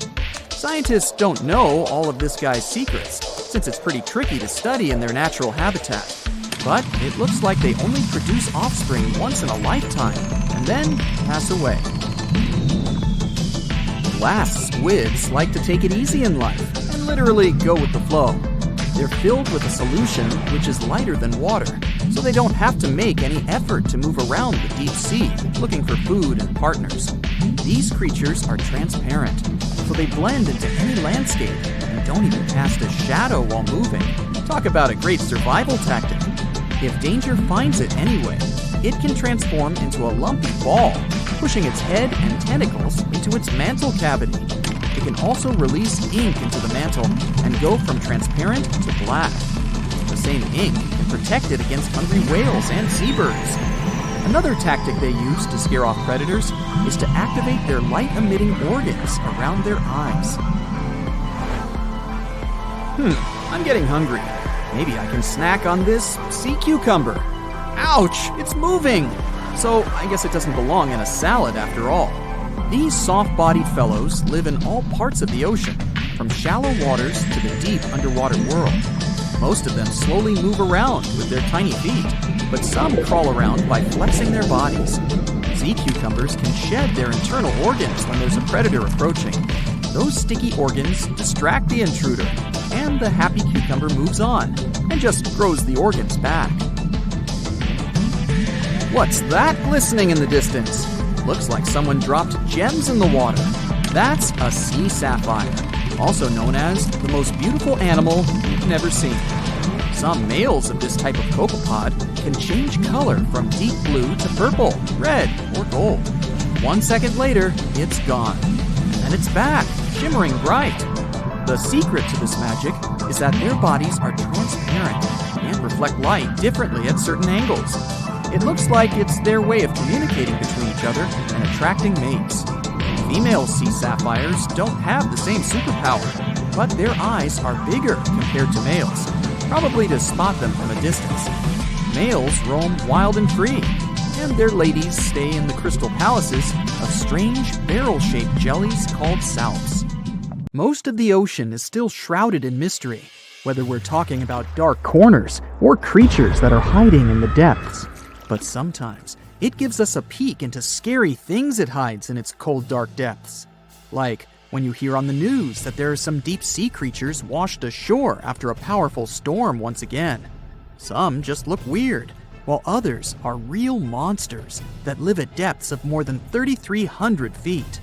Scientists don't know all of this guy's secrets, since it's pretty tricky to study in their natural habitat. But it looks like they only produce offspring once in a lifetime, and then pass away. Glass squids like to take it easy in life and literally go with the flow. They're filled with a solution which is lighter than water, so they don't have to make any effort to move around the deep sea looking for food and partners. These creatures are transparent, so they blend into any landscape and don't even cast a shadow while moving. Talk about a great survival tactic. If danger finds it anyway, it can transform into a lumpy ball, pushing its head and tentacles into its mantle cavity. It can also release ink into the mantle and go from transparent to black. The same ink can protect it against hungry whales and seabirds. Another tactic they use to scare off predators is to activate their light-emitting organs around their eyes. I'm getting hungry. Maybe I can snack on this sea cucumber. Ouch, it's moving! So I guess it doesn't belong in a salad after all. These soft-bodied fellows live in all parts of the ocean, from shallow waters to the deep underwater world. Most of them slowly move around with their tiny feet, but some crawl around by flexing their bodies. Sea cucumbers can shed their internal organs when there's a predator approaching. Those sticky organs distract the intruder, and the happy cucumber moves on and just grows the organs back. What's that glistening in the distance? Looks like someone dropped gems in the water. That's a sea sapphire, also known as the most beautiful animal you've never seen. Some males of this type of copepod can change color from deep blue to purple, red, or gold. 1 second later, it's gone. And it's back, shimmering bright. The secret to this magic is that their bodies are transparent and reflect light differently at certain angles. It looks like it's their way of communicating between each other and attracting mates. Female sea sapphires don't have the same superpower, but their eyes are bigger compared to males, probably to spot them from a distance. Males roam wild and free, and their ladies stay in the crystal palaces of strange barrel-shaped jellies called salps. Most of the ocean is still shrouded in mystery, whether we're talking about dark corners or creatures that are hiding in the depths. But sometimes it gives us a peek into scary things it hides in its cold, dark depths. Like when you hear on the news that there are some deep-sea creatures washed ashore after a powerful storm once again. Some just look weird, while others are real monsters that live at depths of more than 3,300 feet.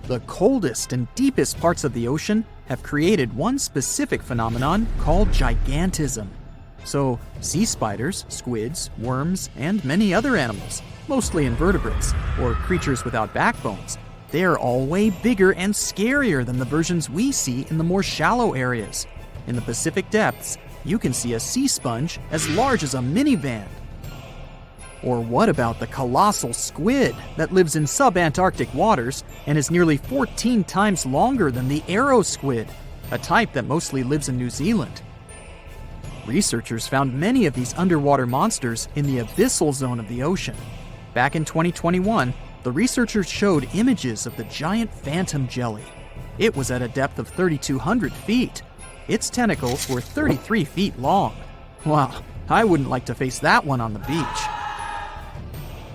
The coldest and deepest parts of the ocean have created one specific phenomenon called gigantism. So, sea spiders, squids, worms, and many other animals, mostly invertebrates, or creatures without backbones, they're all way bigger and scarier than the versions we see in the more shallow areas. In the Pacific depths, you can see a sea sponge as large as a minivan. Or what about the colossal squid that lives in sub-Antarctic waters and is nearly 14 times longer than the arrow squid, a type that mostly lives in New Zealand? Researchers found many of these underwater monsters in the abyssal zone of the ocean. Back in 2021, the researchers showed images of the giant phantom jelly. It was at a depth of 3,200 feet. Its tentacles were 33 feet long. Wow, I wouldn't like to face that one on the beach.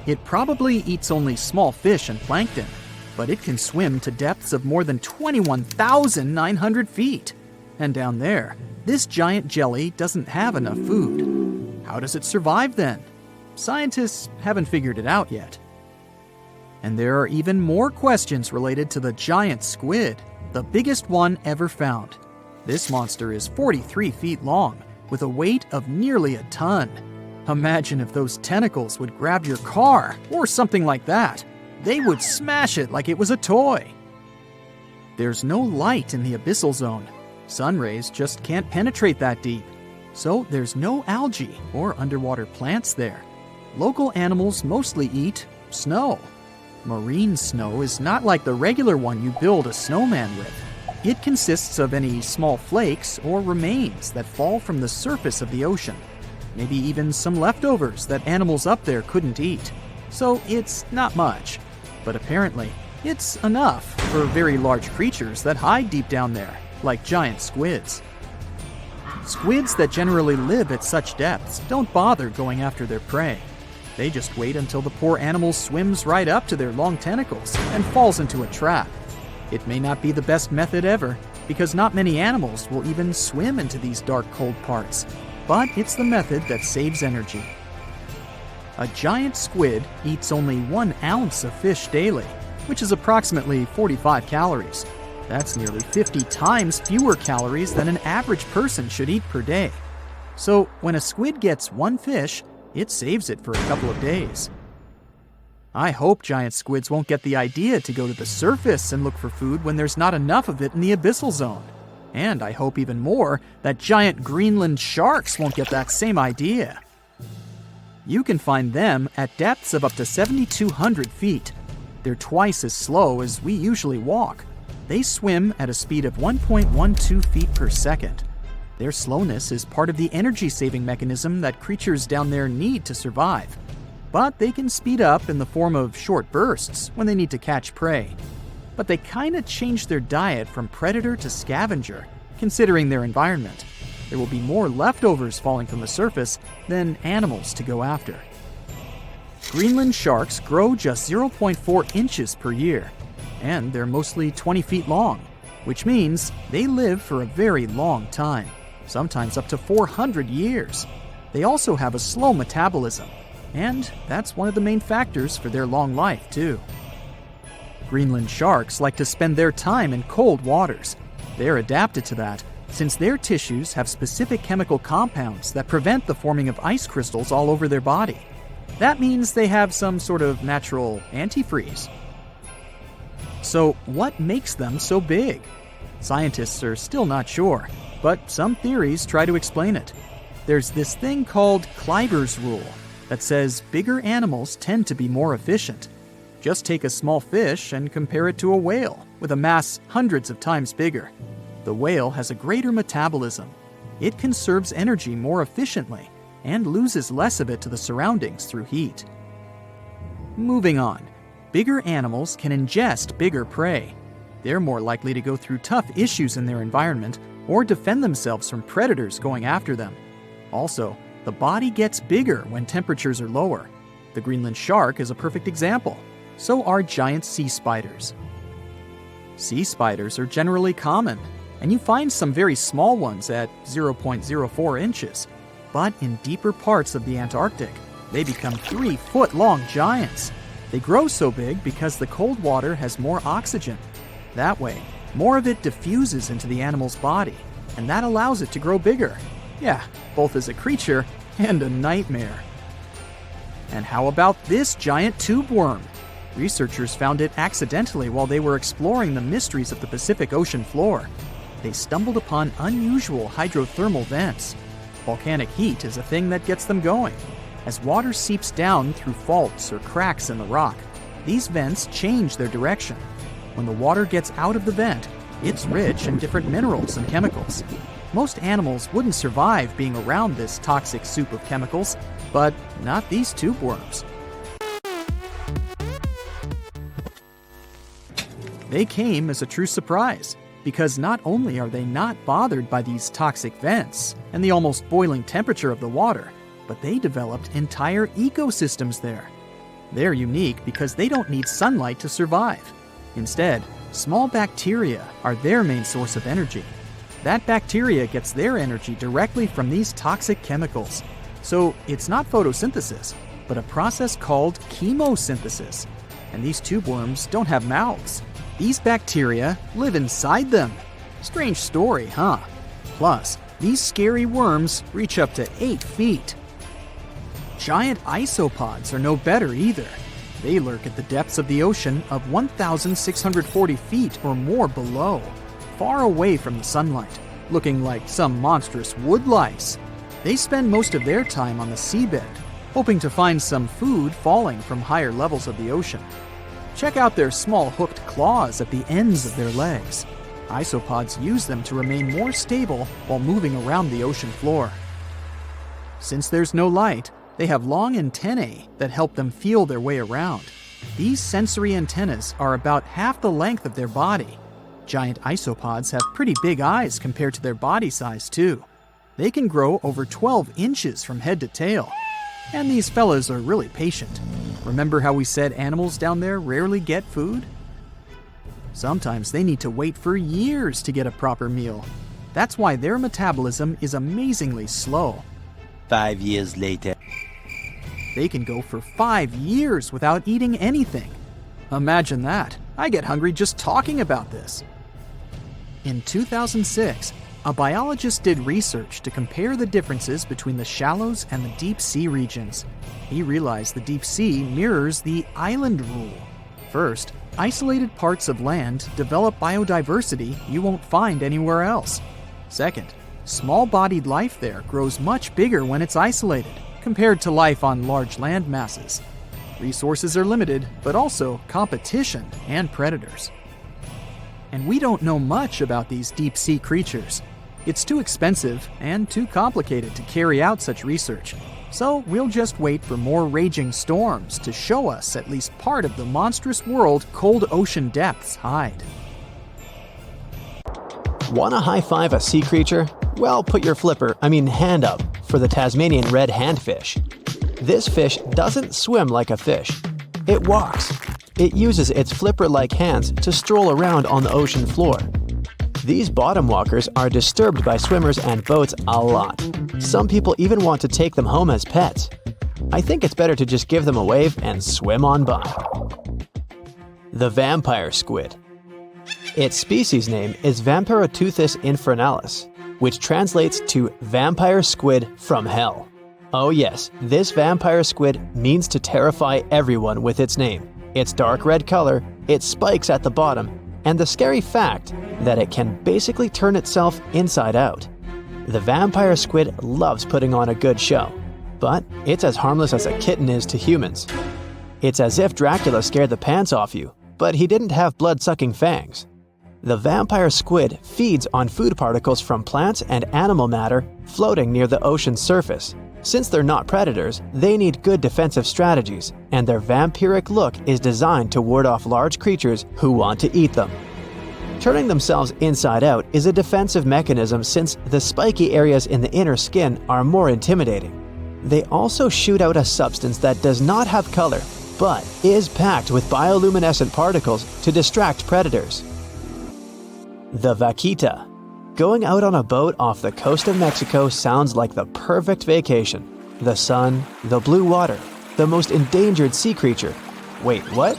It probably eats only small fish and plankton, but it can swim to depths of more than 21,900 feet. And down there, this giant jelly doesn't have enough food. How does it survive then? Scientists haven't figured it out yet. And there are even more questions related to the giant squid, the biggest one ever found. This monster is 43 feet long, with a weight of nearly a ton. Imagine if those tentacles would grab your car, or something like that. They would smash it like it was a toy. There's no light in the abyssal zone. Sun rays just can't penetrate that deep. So there's no algae or underwater plants there. Local animals mostly eat snow. Marine snow is not like the regular one you build a snowman with. It consists of any small flakes or remains that fall from the surface of the ocean. Maybe even some leftovers that animals up there couldn't eat. So it's not much. But apparently, it's enough for very large creatures that hide deep down there, like giant squids. Squids that generally live at such depths don't bother going after their prey. They just wait until the poor animal swims right up to their long tentacles and falls into a trap. It may not be the best method ever, because not many animals will even swim into these dark, cold parts. But it's the method that saves energy. A giant squid eats only 1 ounce of fish daily, which is approximately 45 calories. That's nearly 50 times fewer calories than an average person should eat per day. So when a squid gets 1 fish, it saves it for a couple of days. I hope giant squids won't get the idea to go to the surface and look for food when there's not enough of it in the abyssal zone. And I hope even more that giant Greenland sharks won't get that same idea. You can find them at depths of up to 7,200 feet. They're twice as slow as we usually walk. They swim at a speed of 1.12 feet per second. Their slowness is part of the energy-saving mechanism that creatures down there need to survive. But they can speed up in the form of short bursts when they need to catch prey. But they kinda change their diet from predator to scavenger, considering their environment. There will be more leftovers falling from the surface than animals to go after. Greenland sharks grow just 0.4 inches per year, and they're mostly 20 feet long, which means they live for a very long time, sometimes up to 400 years. They also have a slow metabolism, and that's one of the main factors for their long life, too. Greenland sharks like to spend their time in cold waters. They're adapted to that, since their tissues have specific chemical compounds that prevent the forming of ice crystals all over their body. That means they have some sort of natural antifreeze. So, what makes them so big? Scientists are still not sure, but some theories try to explain it. There's this thing called Kleiber's rule that says bigger animals tend to be more efficient. Just take a small fish and compare it to a whale with a mass hundreds of times bigger. The whale has a greater metabolism. It conserves energy more efficiently and loses less of it to the surroundings through heat. Moving on, bigger animals can ingest bigger prey. They're more likely to go through tough issues in their environment or defend themselves from predators going after them. Also, the body gets bigger when temperatures are lower. The Greenland shark is a perfect example. So are giant sea spiders. Sea spiders are generally common, and you find some very small ones at 0.04 inches. But in deeper parts of the Antarctic, they become 3-foot-long giants. They grow so big because the cold water has more oxygen. That way, more of it diffuses into the animal's body, and that allows it to grow bigger. Yeah, both as a creature and a nightmare. And how about this giant tube worm? Researchers found it accidentally while they were exploring the mysteries of the Pacific Ocean floor. They stumbled upon unusual hydrothermal vents. Volcanic heat is a thing that gets them going. As water seeps down through faults or cracks in the rock, these vents change their direction. When the water gets out of the vent, it's rich in different minerals and chemicals. Most animals wouldn't survive being around this toxic soup of chemicals, but not these tube worms. They came as a true surprise, because not only are they not bothered by these toxic vents and the almost boiling temperature of the water, but they developed entire ecosystems there. They're unique because they don't need sunlight to survive. Instead, small bacteria are their main source of energy. That bacteria gets their energy directly from these toxic chemicals. So it's not photosynthesis, but a process called chemosynthesis. And these tube worms don't have mouths. These bacteria live inside them. Strange story, huh? Plus, these scary worms reach up to 8 feet. Giant isopods are no better either. They lurk at the depths of the ocean of 1,640 feet or more below, far away from the sunlight, looking like some monstrous wood lice. They spend most of their time on the seabed, hoping to find some food falling from higher levels of the ocean. Check out their small hooked claws at the ends of their legs. Isopods use them to remain more stable while moving around the ocean floor. Since there's no light, they have long antennae that help them feel their way around. These sensory antennas are about half the length of their body. Giant isopods have pretty big eyes compared to their body size, too. They can grow over 12 inches from head to tail. And these fellas are really patient. Remember how we said animals down there rarely get food? Sometimes they need to wait for years to get a proper meal. That's why their metabolism is amazingly slow. 5 years later. They can go for 5 years without eating anything. Imagine that. I get hungry just talking about this. In 2006, a biologist did research to compare the differences between the shallows and the deep sea regions. He realized the deep sea mirrors the island rule. First, isolated parts of land develop biodiversity you won't find anywhere else. Second, small-bodied life there grows much bigger when it's isolated, compared to life on large land masses. Resources are limited, but also competition and predators. And we don't know much about these deep-sea creatures. It's too expensive and too complicated to carry out such research. So we'll just wait for more raging storms to show us at least part of the monstrous world cold ocean depths hide. Wanna high-five a sea creature? Well, put your hand up for the Tasmanian red handfish. This fish doesn't swim like a fish. It walks. It uses its flipper-like hands to stroll around on the ocean floor. These bottom walkers are disturbed by swimmers and boats a lot. Some people even want to take them home as pets. I think it's better to just give them a wave and swim on by. The vampire squid. Its species name is Vampiroteuthis infernalis, which translates to vampire squid from hell. Oh yes, this vampire squid means to terrify everyone with its name, its dark red color, its spikes at the bottom, and the scary fact that it can basically turn itself inside out. The vampire squid loves putting on a good show, but it's as harmless as a kitten is to humans. It's as if Dracula scared the pants off you, but he didn't have blood-sucking fangs. The vampire squid feeds on food particles from plants and animal matter floating near the ocean's surface. Since they're not predators, they need good defensive strategies, and their vampiric look is designed to ward off large creatures who want to eat them. Turning themselves inside out is a defensive mechanism since the spiky areas in the inner skin are more intimidating. They also shoot out a substance that does not have color, but is packed with bioluminescent particles to distract predators. The vaquita. Going out on a boat off the coast of Mexico sounds like the perfect vacation. The sun, the blue water, the most endangered sea creature. Wait, what?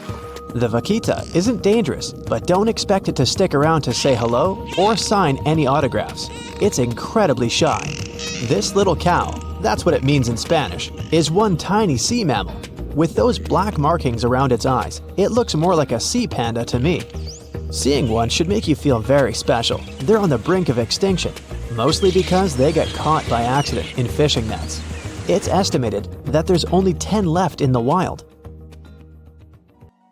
The vaquita isn't dangerous, but don't expect it to stick around to say hello or sign any autographs. It's incredibly shy. This little cow, that's what it means in Spanish, is one tiny sea mammal. With those black markings around its eyes, it looks more like a sea panda to me. Seeing one should make you feel very special. They're on the brink of extinction, mostly because they got caught by accident in fishing nets. It's estimated that there's only 10 left in the wild.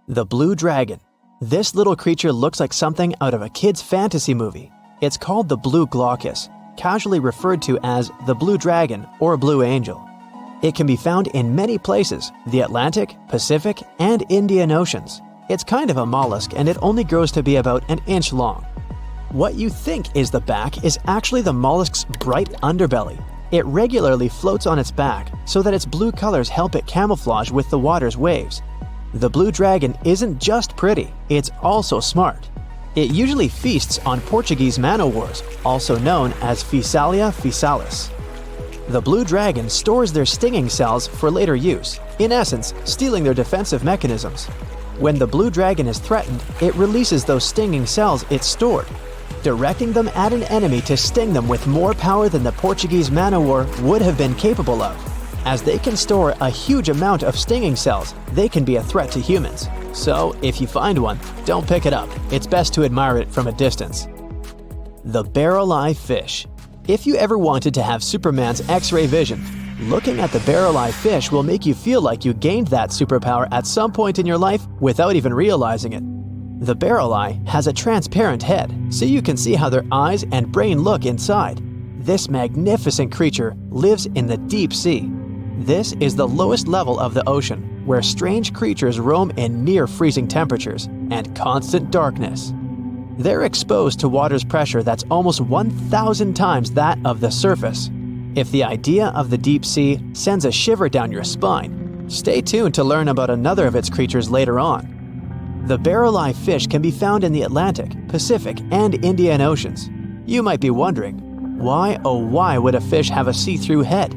The blue dragon. This little creature looks like something out of a kid's fantasy movie. It's called the blue glaucus, casually referred to as the blue dragon or blue angel. It can be found in many places, the Atlantic, Pacific, and Indian Oceans. It's kind of a mollusk and it only grows to be about an inch long. What you think is the back is actually the mollusk's bright underbelly. It regularly floats on its back so that its blue colors help it camouflage with the water's waves. The blue dragon isn't just pretty, it's also smart. It usually feasts on Portuguese man-o'-wars, also known as Physalia physalis. The blue dragon stores their stinging cells for later use, in essence, stealing their defensive mechanisms. When the blue dragon is threatened, it releases those stinging cells it stored, directing them at an enemy to sting them with more power than the Portuguese man-o'-war would have been capable of. As they can store a huge amount of stinging cells, they can be a threat to humans. So, if you find one, don't pick it up. It's best to admire it from a distance. The barrel-eye fish. If you ever wanted to have Superman's X-ray vision, looking at the barrel-eye fish will make you feel like you gained that superpower at some point in your life without even realizing it. The barrel eye has a transparent head, so you can see how their eyes and brain look inside. This magnificent creature lives in the deep sea. This is the lowest level of the ocean, where strange creatures roam in near-freezing temperatures and constant darkness. They're exposed to water's pressure that's almost 1,000 times that of the surface. If the idea of the deep sea sends a shiver down your spine, stay tuned to learn about another of its creatures later on. The barrel-eye fish can be found in the Atlantic, Pacific, and Indian Oceans. You might be wondering, why oh why would a fish have a see-through head?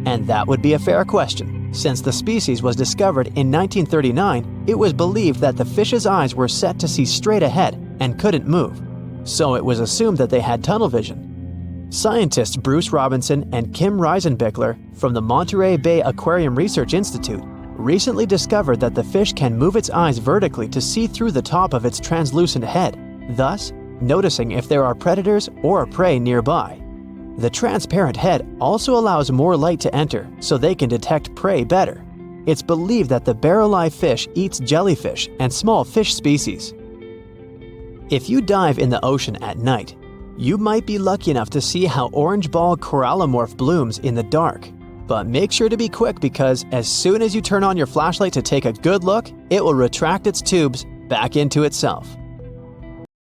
And that would be a fair question. Since the species was discovered in 1939, it was believed that the fish's eyes were set to see straight ahead and couldn't move. So it was assumed that they had tunnel vision. Scientists Bruce Robinson and Kim Reisenbichler from the Monterey Bay Aquarium Research Institute recently discovered that the fish can move its eyes vertically to see through the top of its translucent head, thus noticing if there are predators or prey nearby. The transparent head also allows more light to enter so they can detect prey better. It's believed that the barrel-eye fish eats jellyfish and small fish species. If you dive in the ocean at night, you might be lucky enough to see how orange ball corallimorph blooms in the dark. But make sure to be quick because as soon as you turn on your flashlight to take a good look, it will retract its tubes back into itself.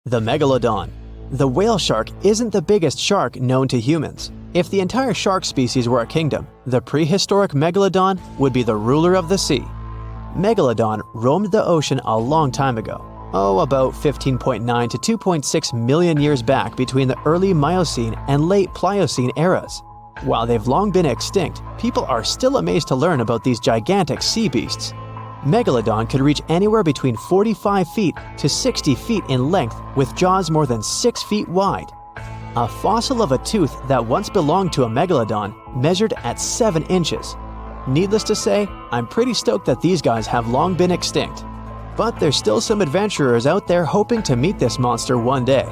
The megalodon. The whale shark isn't the biggest shark known to humans. If the entire shark species were a kingdom, the prehistoric megalodon would be the ruler of the sea. Megalodon roamed the ocean a long time ago. About 15.9 to 2.6 million years back between the early Miocene and late Pliocene eras. While they've long been extinct, people are still amazed to learn about these gigantic sea beasts. Megalodon could reach anywhere between 45 feet to 60 feet in length with jaws more than 6 feet wide. A fossil of a tooth that once belonged to a megalodon measured at 7 inches. Needless to say, I'm pretty stoked that these guys have long been extinct. But there's still some adventurers out there hoping to meet this monster one day.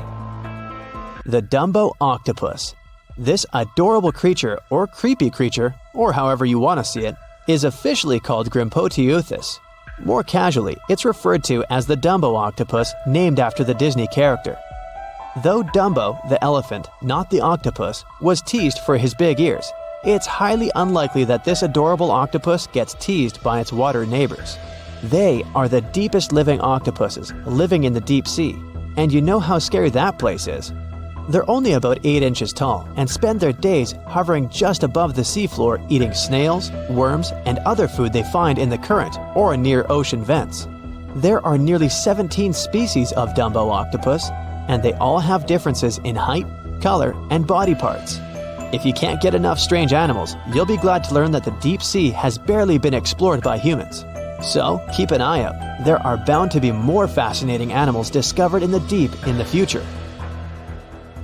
The Dumbo Octopus. This adorable creature, or creepy creature, or however you want to see it, is officially called Grimpoteuthis. More casually, it's referred to as the Dumbo octopus, named after the Disney character. Though Dumbo, the elephant, not the octopus, was teased for his big ears, it's highly unlikely that this adorable octopus gets teased by its water neighbors. They are the deepest living octopuses, living in the deep sea, and you know how scary that place is. They're only about 8 inches tall and spend their days hovering just above the seafloor eating snails, worms, and other food they find in the current or near ocean vents. There are nearly 17 species of Dumbo octopus, and they all have differences in height, color, and body parts. If you can't get enough strange animals, you'll be glad to learn that the deep sea has barely been explored by humans. So keep an eye out. There are bound to be more fascinating animals discovered in the deep in the future.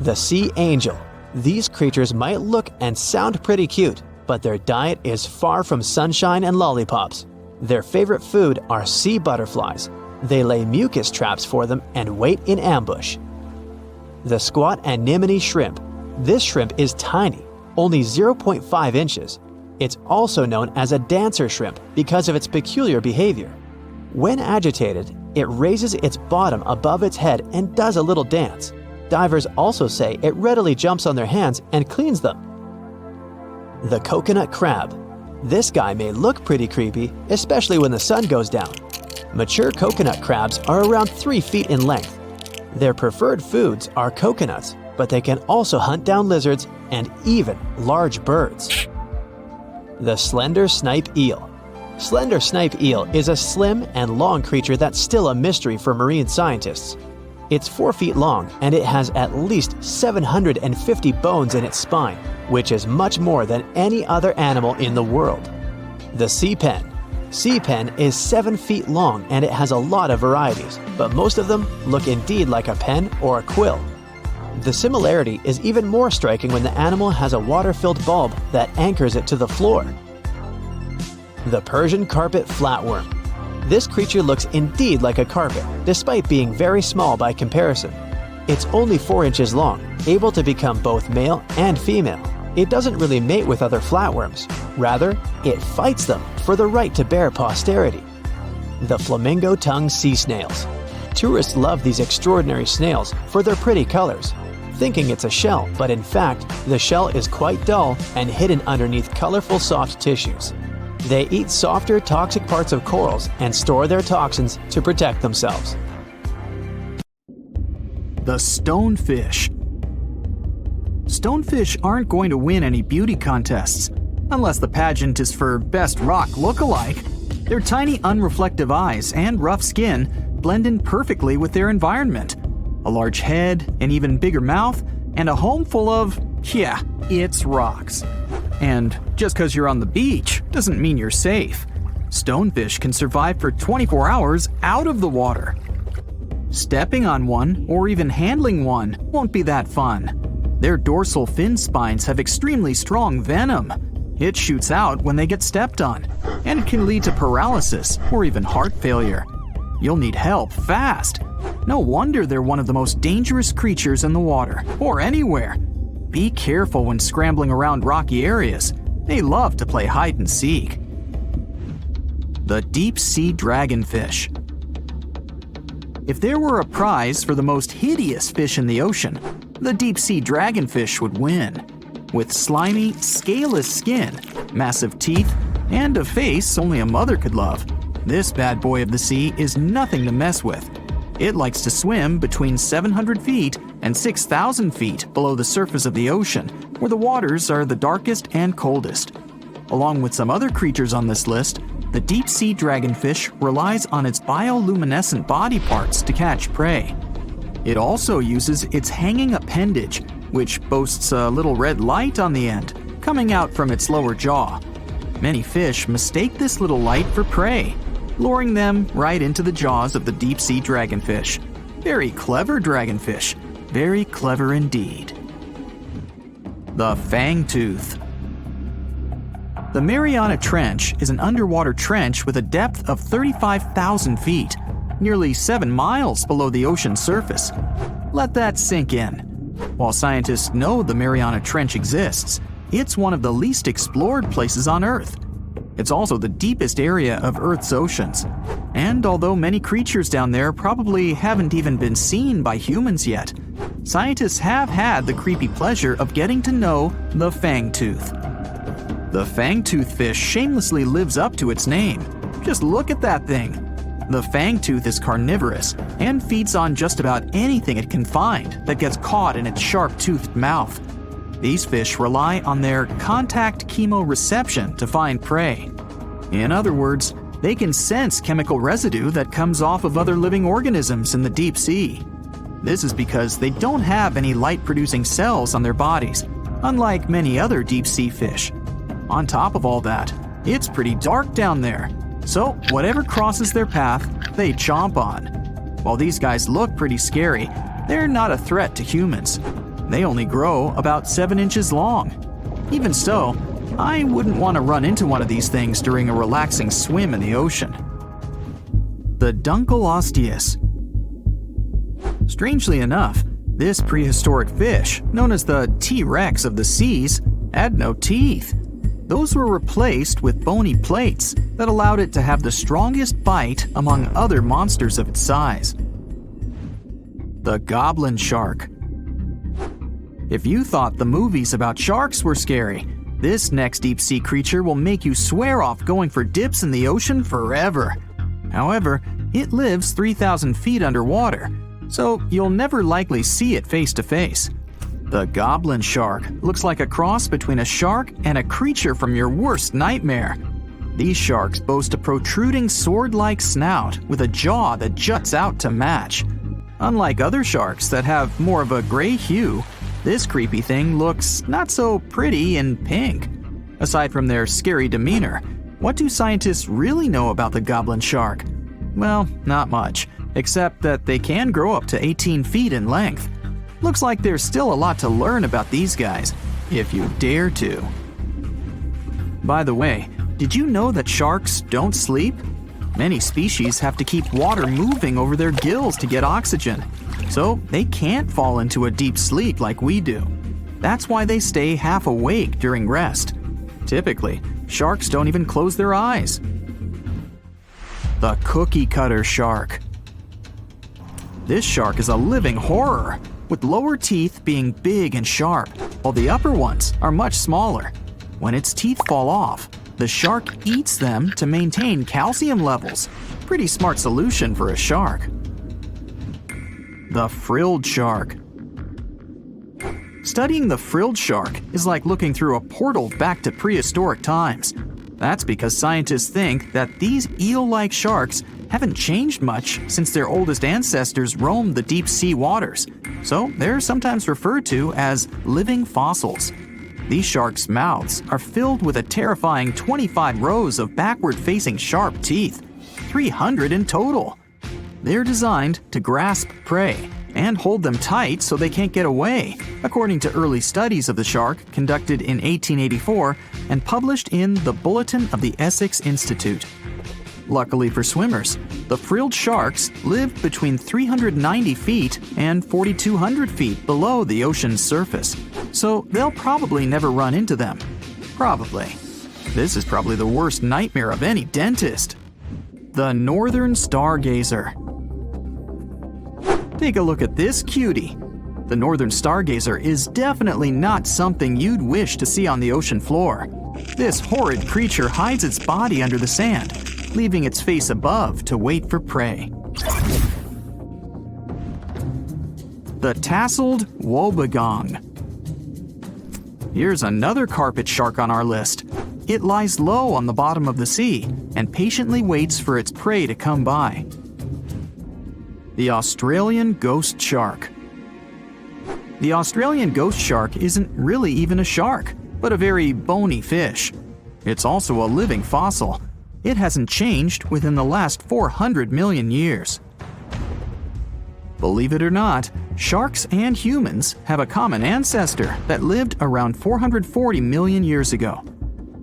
The sea angel. These creatures might look and sound pretty cute, but their diet is far from sunshine and lollipops. Their favorite food are sea butterflies. They lay mucus traps for them and wait in ambush. The squat anemone shrimp. This shrimp is tiny, only 0.5 inches. It's also known as a dancer shrimp because of its peculiar behavior. When agitated, it raises its bottom above its head and does a little dance. Divers also say it readily jumps on their hands and cleans them. The coconut crab. This guy may look pretty creepy, especially when the sun goes down. Mature coconut crabs are around 3 feet in length. Their preferred foods are coconuts, but they can also hunt down lizards and even large birds. The slender snipe eel. Slender snipe eel is a slim and long creature that's still a mystery for marine scientists. It's 4 feet long and it has at least 750 bones in its spine, which is much more than any other animal in the world. The sea pen. Sea pen is 7 feet long and it has a lot of varieties, but most of them look indeed like a pen or a quill. The similarity is even more striking when the animal has a water-filled bulb that anchors it to the floor. The Persian carpet flatworm. This creature looks indeed like a carpet, despite being very small by comparison. It's only 4 inches long, able to become both male and female. It doesn't really mate with other flatworms. Rather, it fights them for the right to bear posterity. The flamingo-tongued sea snails. Tourists love these extraordinary snails for their pretty colors, thinking it's a shell, but in fact, the shell is quite dull and hidden underneath colorful soft tissues. They eat softer, toxic parts of corals and store their toxins to protect themselves. The stonefish. Stonefish aren't going to win any beauty contests, unless the pageant is for best rock look-alike. Their tiny unreflective eyes and rough skin blend in perfectly with their environment. A large head, an even bigger mouth, and a home full of, yeah, it's rocks. And just because you're on the beach doesn't mean you're safe. Stonefish can survive for 24 hours out of the water. Stepping on one or even handling one won't be that fun. Their dorsal fin spines have extremely strong venom. It shoots out when they get stepped on, and it can lead to paralysis or even heart failure. You'll need help fast. No wonder they're one of the most dangerous creatures in the water, or anywhere. Be careful when scrambling around rocky areas. They love to play hide and seek. The deep sea dragonfish. If there were a prize for the most hideous fish in the ocean, the deep sea dragonfish would win. With slimy, scaleless skin, massive teeth, and a face only a mother could love, this bad boy of the sea is nothing to mess with. It likes to swim between 700 feet and 6,000 feet below the surface of the ocean, where the waters are the darkest and coldest. Along with some other creatures on this list, the deep sea dragonfish relies on its bioluminescent body parts to catch prey. It also uses its hanging appendage, which boasts a little red light on the end, coming out from its lower jaw. Many fish mistake this little light for prey. luring them right into the jaws of the deep-sea dragonfish. Very clever dragonfish. Very clever indeed. The fangtooth. The Mariana Trench is an underwater trench with a depth of 35,000 feet, nearly 7 miles below the ocean surface. Let that sink in. While scientists know the Mariana Trench exists, it's one of the least explored places on Earth. It's also the deepest area of Earth's oceans. And although many creatures down there probably haven't even been seen by humans yet, scientists have had the creepy pleasure of getting to know the fangtooth. The fangtooth fish shamelessly lives up to its name. Just look at that thing. The fangtooth is carnivorous and feeds on just about anything it can find that gets caught in its sharp-toothed mouth. These fish rely on their contact chemoreception to find prey. In other words, they can sense chemical residue that comes off of other living organisms in the deep sea. This is because they don't have any light-producing cells on their bodies, unlike many other deep-sea fish. On top of all that, it's pretty dark down there, so whatever crosses their path, they chomp on. While these guys look pretty scary, they're not a threat to humans. They only grow about 7 inches long. Even so, I wouldn't want to run into one of these things during a relaxing swim in the ocean. The Dunkleosteus. Strangely enough, this prehistoric fish, known as the T-Rex of the seas, had no teeth. Those were replaced with bony plates that allowed it to have the strongest bite among other monsters of its size. The goblin shark. If you thought the movies about sharks were scary, this next deep-sea creature will make you swear off going for dips in the ocean forever. However, it lives 3,000 feet underwater, so you'll never likely see it face to face. The goblin shark looks like a cross between a shark and a creature from your worst nightmare. These sharks boast a protruding sword-like snout with a jaw that juts out to match. Unlike other sharks that have more of a gray hue, this creepy thing looks not so pretty and pink. Aside from their scary demeanor, what do scientists really know about the goblin shark? Well, not much, except that they can grow up to 18 feet in length. Looks like there's still a lot to learn about these guys, if you dare to. By the way, did you know that sharks don't sleep? Many species have to keep water moving over their gills to get oxygen, so they can't fall into a deep sleep like we do. That's why they stay half awake during rest. Typically, sharks don't even close their eyes. The cookie cutter shark. This shark is a living horror, with lower teeth being big and sharp, while the upper ones are much smaller. When its teeth fall off, the shark eats them to maintain calcium levels. Pretty smart solution for a shark. The frilled shark. Studying the frilled shark is like looking through a portal back to prehistoric times. That's because scientists think that these eel-like sharks haven't changed much since their oldest ancestors roamed the deep sea waters, so they're sometimes referred to as living fossils. These sharks' mouths are filled with a terrifying 25 rows of backward-facing sharp teeth, 300 in total. They're designed to grasp prey and hold them tight so they can't get away, according to early studies of the shark conducted in 1884 and published in the Bulletin of the Essex Institute. Luckily for swimmers, the frilled sharks live between 390 feet and 4,200 feet below the ocean's surface, so they'll probably never run into them. Probably. This is probably the worst nightmare of any dentist. The northern stargazer. Take a look at this cutie. The northern stargazer is definitely not something you'd wish to see on the ocean floor. This horrid creature hides its body under the sand, leaving its face above to wait for prey. The tasseled wobbegong. Here's another carpet shark on our list. It lies low on the bottom of the sea and patiently waits for its prey to come by. The Australian ghost shark. The Australian ghost shark isn't really even a shark, but a very bony fish. It's also a living fossil. It hasn't changed within the last 400 million years. Believe it or not, sharks and humans have a common ancestor that lived around 440 million years ago.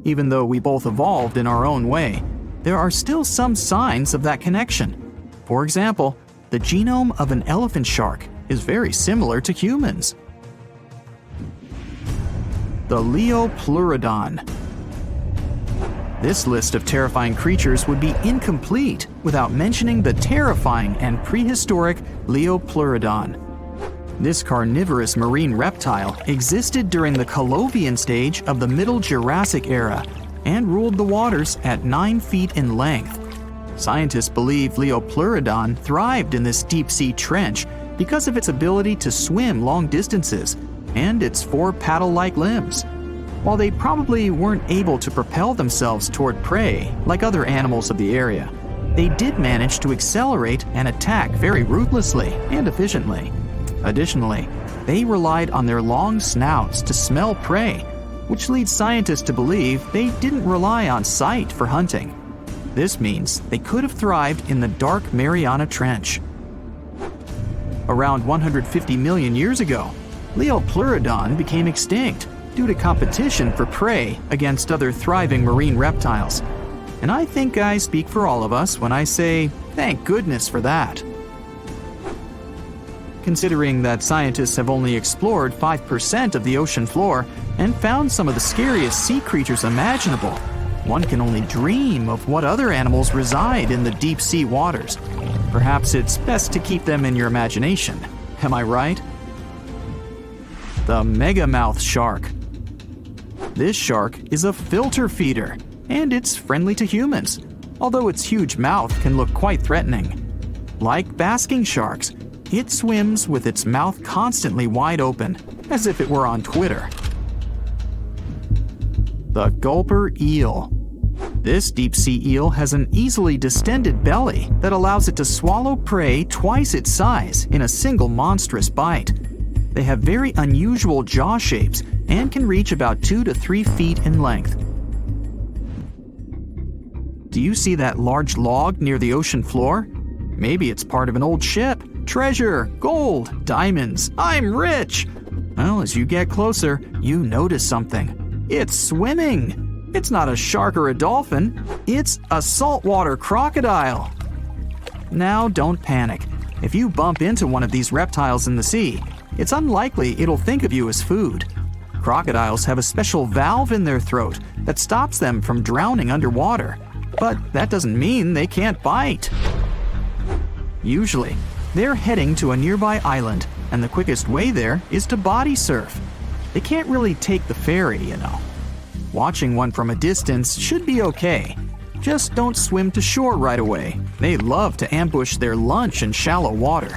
Even though we both evolved in our own way, there are still some signs of that connection. For example, the genome of an elephant shark is very similar to humans. The Leopleurodon. This list of terrifying creatures would be incomplete without mentioning the terrifying and prehistoric Leopleurodon. This carnivorous marine reptile existed during the Colovian stage of the Middle Jurassic era and ruled the waters at 9 feet in length. Scientists believe Leopleurodon thrived in this deep-sea trench because of its ability to swim long distances and its 4 paddle-like limbs. While they probably weren't able to propel themselves toward prey like other animals of the area, they did manage to accelerate and attack very ruthlessly and efficiently. Additionally, they relied on their long snouts to smell prey, which leads scientists to believe they didn't rely on sight for hunting. This means they could have thrived in the dark Mariana Trench. Around 150 million years ago, Leopleurodon became extinct due to competition for prey against other thriving marine reptiles. And I think I speak for all of us when I say, thank goodness for that. Considering that scientists have only explored 5% of the ocean floor and found some of the scariest sea creatures imaginable, one can only dream of what other animals reside in the deep sea waters. Perhaps it's best to keep them in your imagination. Am I right? The megamouth shark. This shark is a filter feeder, and it's friendly to humans, although its huge mouth can look quite threatening. Like basking sharks, it swims with its mouth constantly wide open, as if it were on Twitter. The gulper eel. This deep-sea eel has an easily distended belly that allows it to swallow prey twice its size in a single monstrous bite. They have very unusual jaw shapes and can reach about 2 to 3 feet in length. Do you see that large log near the ocean floor? Maybe it's part of an old ship. Treasure, gold, diamonds, I'm rich! Well, as you get closer, you notice something. It's swimming! It's not a shark or a dolphin, it's a saltwater crocodile! Now don't panic. If you bump into one of these reptiles in the sea, it's unlikely it'll think of you as food. Crocodiles have a special valve in their throat that stops them from drowning underwater, but that doesn't mean they can't bite. Usually, they're heading to a nearby island, and the quickest way there is to body surf. They can't really take the ferry, you know. Watching one from a distance should be okay. Just don't swim to shore right away. They love to ambush their lunch in shallow water.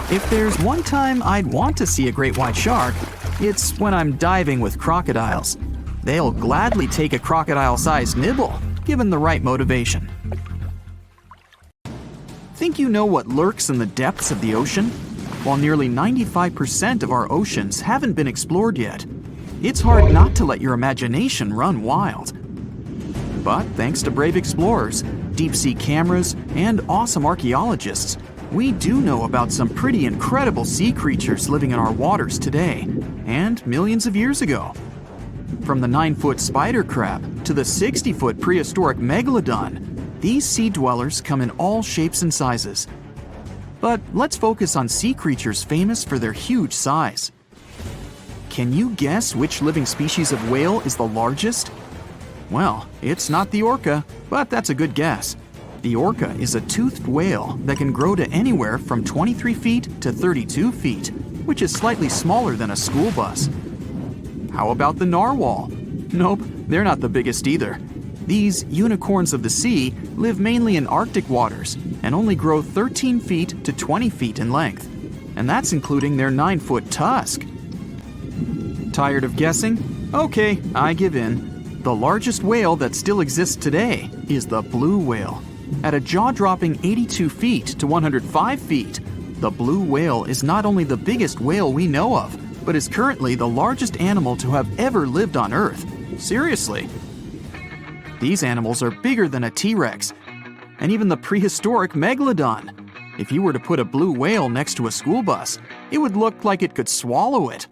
If there's one time I'd want to see a great white shark, it's when I'm diving with crocodiles. They'll gladly take a crocodile-sized nibble, given the right motivation. Think you know what lurks in the depths of the ocean? While nearly 95% of our oceans haven't been explored yet, it's hard not to let your imagination run wild. But thanks to brave explorers, deep-sea cameras, and awesome archaeologists, we do know about some pretty incredible sea creatures living in our waters today, and millions of years ago. From the 9-foot spider crab to the 60-foot prehistoric megalodon, these sea dwellers come in all shapes and sizes. But let's focus on sea creatures famous for their huge size. Can you guess which living species of whale is the largest? Well, it's not the orca, but that's a good guess. The orca is a toothed whale that can grow to anywhere from 23 feet to 32 feet, which is slightly smaller than a school bus. How about the narwhal? Nope, they're not the biggest either. These unicorns of the sea live mainly in Arctic waters and only grow 13 feet to 20 feet in length, and that's including their 9-foot tusk. Tired of guessing? Okay, I give in. The largest whale that still exists today is the blue whale. At a jaw-dropping 82 feet to 105 feet, the blue whale is not only the biggest whale we know of, but is currently the largest animal to have ever lived on Earth. Seriously. These animals are bigger than a T-Rex, and even the prehistoric megalodon. If you were to put a blue whale next to a school bus, it would look like it could swallow it.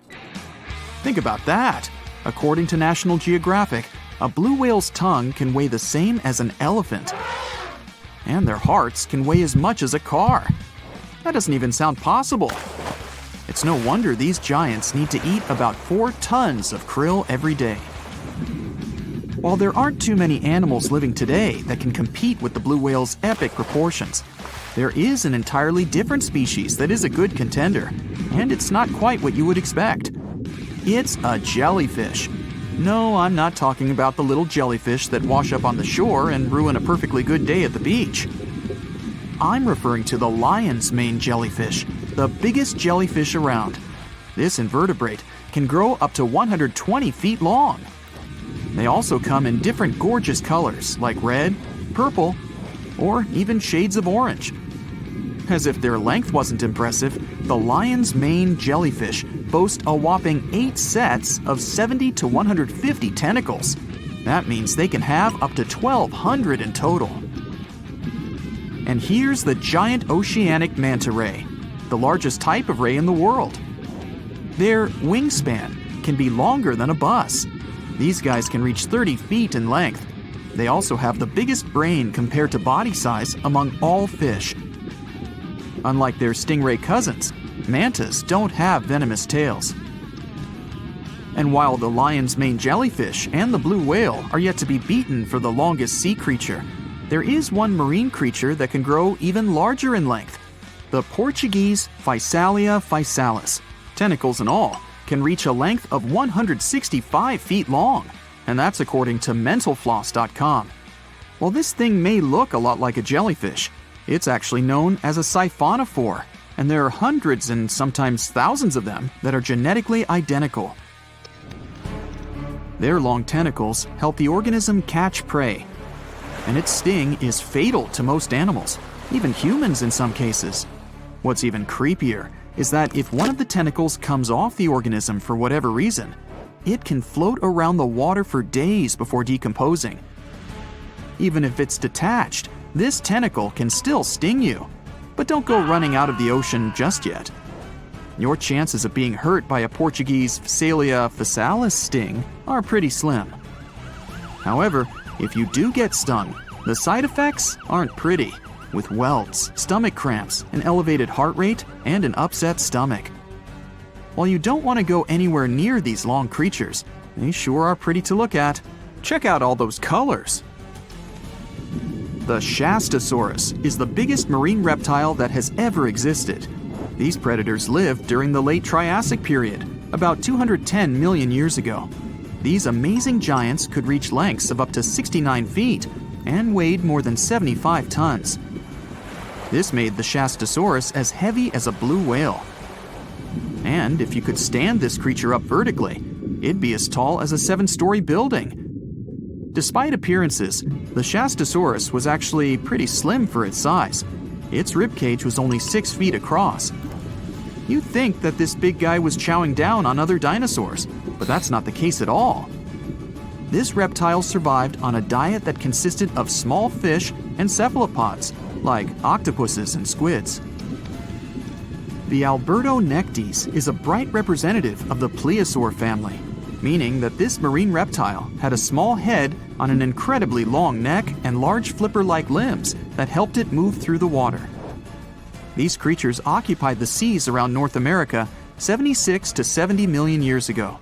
Think about that. According to National Geographic, a blue whale's tongue can weigh the same as an elephant. And their hearts can weigh as much as a car. That doesn't even sound possible. It's no wonder these giants need to eat about 4 tons of krill every day. While there aren't too many animals living today that can compete with the blue whale's epic proportions, there is an entirely different species that is a good contender, and it's not quite what you would expect. It's a jellyfish. No, I'm not talking about the little jellyfish that wash up on the shore and ruin a perfectly good day at the beach. I'm referring to the lion's mane jellyfish, the biggest jellyfish around. This invertebrate can grow up to 120 feet long. They also come in different gorgeous colors like red, purple, or even shades of orange. As if their length wasn't impressive, the lion's mane jellyfish boast a whopping 8 sets of 70 to 150 tentacles. That means they can have up to 1,200 in total. And here's the giant oceanic manta ray, the largest type of ray in the world. Their wingspan can be longer than a bus. These guys can reach 30 feet in length. They also have the biggest brain compared to body size among all fish. Unlike their stingray cousins, mantas don't have venomous tails. And while the lion's mane jellyfish and the blue whale are yet to be beaten for the longest sea creature, there is one marine creature that can grow even larger in length. The Portuguese Physalia physalis, tentacles and all, can reach a length of 165 feet long, and that's according to mentalfloss.com. While this thing may look a lot like a jellyfish, it's actually known as a siphonophore, and there are hundreds and sometimes thousands of them that are genetically identical. Their long tentacles help the organism catch prey, and its sting is fatal to most animals, even humans in some cases. What's even creepier is that if one of the tentacles comes off the organism for whatever reason, it can float around the water for days before decomposing. Even if it's detached, this tentacle can still sting you. But don't go running out of the ocean just yet. Your chances of being hurt by a Portuguese Physalia physalis sting are pretty slim. However, if you do get stung, the side effects aren't pretty, with welts, stomach cramps, an elevated heart rate, and an upset stomach. While you don't want to go anywhere near these long creatures, they sure are pretty to look at. Check out all those colors. The Shastasaurus is the biggest marine reptile that has ever existed. These predators lived during the late Triassic period, about 210 million years ago. These amazing giants could reach lengths of up to 69 feet and weighed more than 75 tons. This made the Shastasaurus as heavy as a blue whale. And if you could stand this creature up vertically, it'd be as tall as a 7-story building. Despite appearances, the Shastasaurus was actually pretty slim for its size. Its ribcage was only 6 feet across. You'd think that this big guy was chowing down on other dinosaurs, but that's not the case at all. This reptile survived on a diet that consisted of small fish and cephalopods, like octopuses and squids. The Albertonectes is a bright representative of the plesiosaur family, meaning that this marine reptile had a small head on an incredibly long neck and large flipper-like limbs that helped it move through the water. These creatures occupied the seas around North America 76 to 70 million years ago.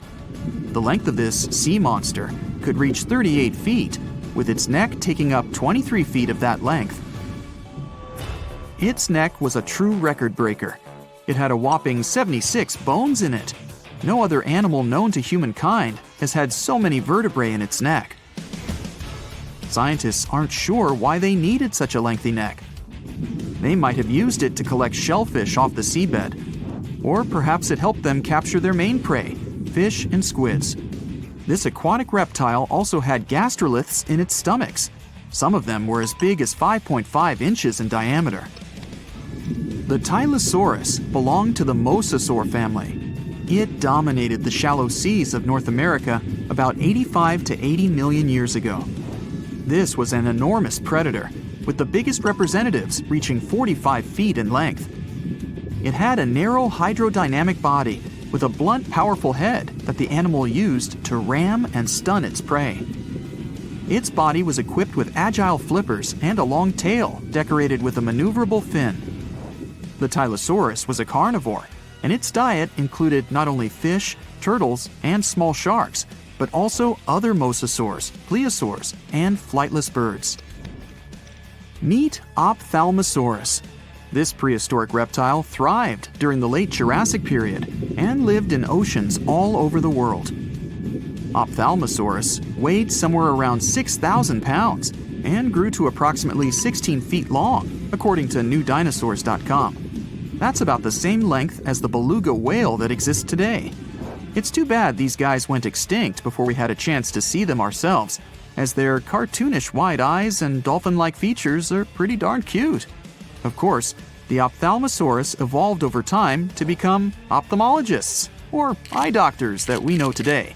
The length of this sea monster could reach 38 feet, with its neck taking up 23 feet of that length. Its neck was a true record breaker. It had a whopping 76 bones in it. No other animal known to humankind has had so many vertebrae in its neck. Scientists aren't sure why they needed such a lengthy neck. They might have used it to collect shellfish off the seabed, or perhaps it helped them capture their main prey, fish and squids. This aquatic reptile also had gastroliths in its stomachs. Some of them were as big as 5.5 inches in diameter. The Tylosaurus belonged to the mosasaur family. It dominated the shallow seas of North America about 85 to 80 million years ago. This was an enormous predator, with the biggest representatives reaching 45 feet in length. It had a narrow hydrodynamic body with a blunt, powerful head that the animal used to ram and stun its prey. Its body was equipped with agile flippers and a long tail decorated with a maneuverable fin. The Tylosaurus was a carnivore, and its diet included not only fish, turtles, and small sharks, but also other mosasaurs, plesiosaurs, and flightless birds. Meet Ophthalmosaurus. This prehistoric reptile thrived during the late Jurassic period and lived in oceans all over the world. Ophthalmosaurus weighed somewhere around 6,000 pounds and grew to approximately 16 feet long, according to newdinosaurs.com. That's about the same length as the beluga whale that exists today. It's too bad these guys went extinct before we had a chance to see them ourselves, as their cartoonish wide eyes and dolphin-like features are pretty darn cute. Of course, the Ophthalmosaurus evolved over time to become ophthalmologists, or eye doctors that we know today.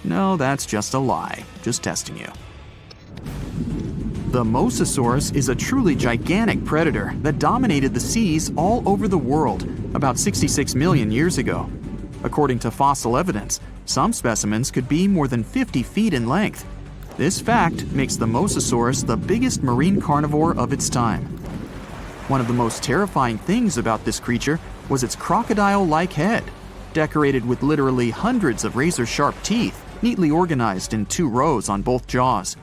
No, that's just a lie. Just testing you. The Mosasaurus is a truly gigantic predator that dominated the seas all over the world about 66 million years ago. According to fossil evidence, some specimens could be more than 50 feet in length. This fact makes the Mosasaurus the biggest marine carnivore of its time. One of the most terrifying things about this creature was its crocodile-like head, decorated with literally hundreds of razor-sharp teeth, neatly organized in 2 rows on both jaws.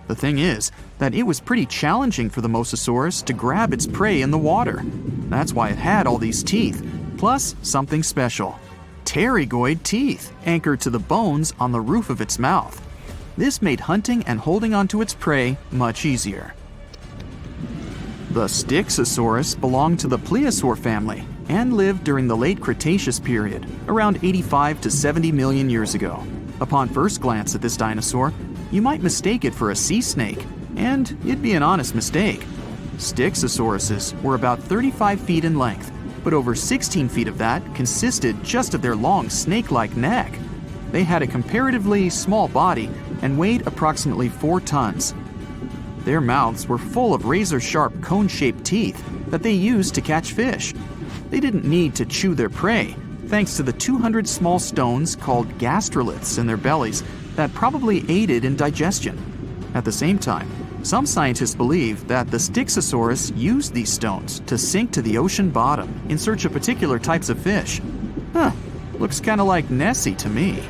The thing is that it was pretty challenging for the Mosasaurus to grab its prey in the water. That's why it had all these teeth, plus something special: pterygoid teeth anchored to the bones on the roof of its mouth. This made hunting and holding onto its prey much easier. The Styxosaurus belonged to the plesiosaur family and lived during the late Cretaceous period, around 85 to 70 million years ago. Upon first glance at this dinosaur, you might mistake it for a sea snake, and it'd be an honest mistake. Styxosauruses were about 35 feet in length, but over 16 feet of that consisted just of their long snake-like neck. They had a comparatively small body and weighed approximately 4 tons. Their mouths were full of razor-sharp cone-shaped teeth that they used to catch fish. They didn't need to chew their prey, thanks to the 200 small stones called gastroliths in their bellies that probably aided in digestion. At the same time, some scientists believe that the Styxosaurus used these stones to sink to the ocean bottom in search of particular types of fish. Looks kinda like Nessie to me.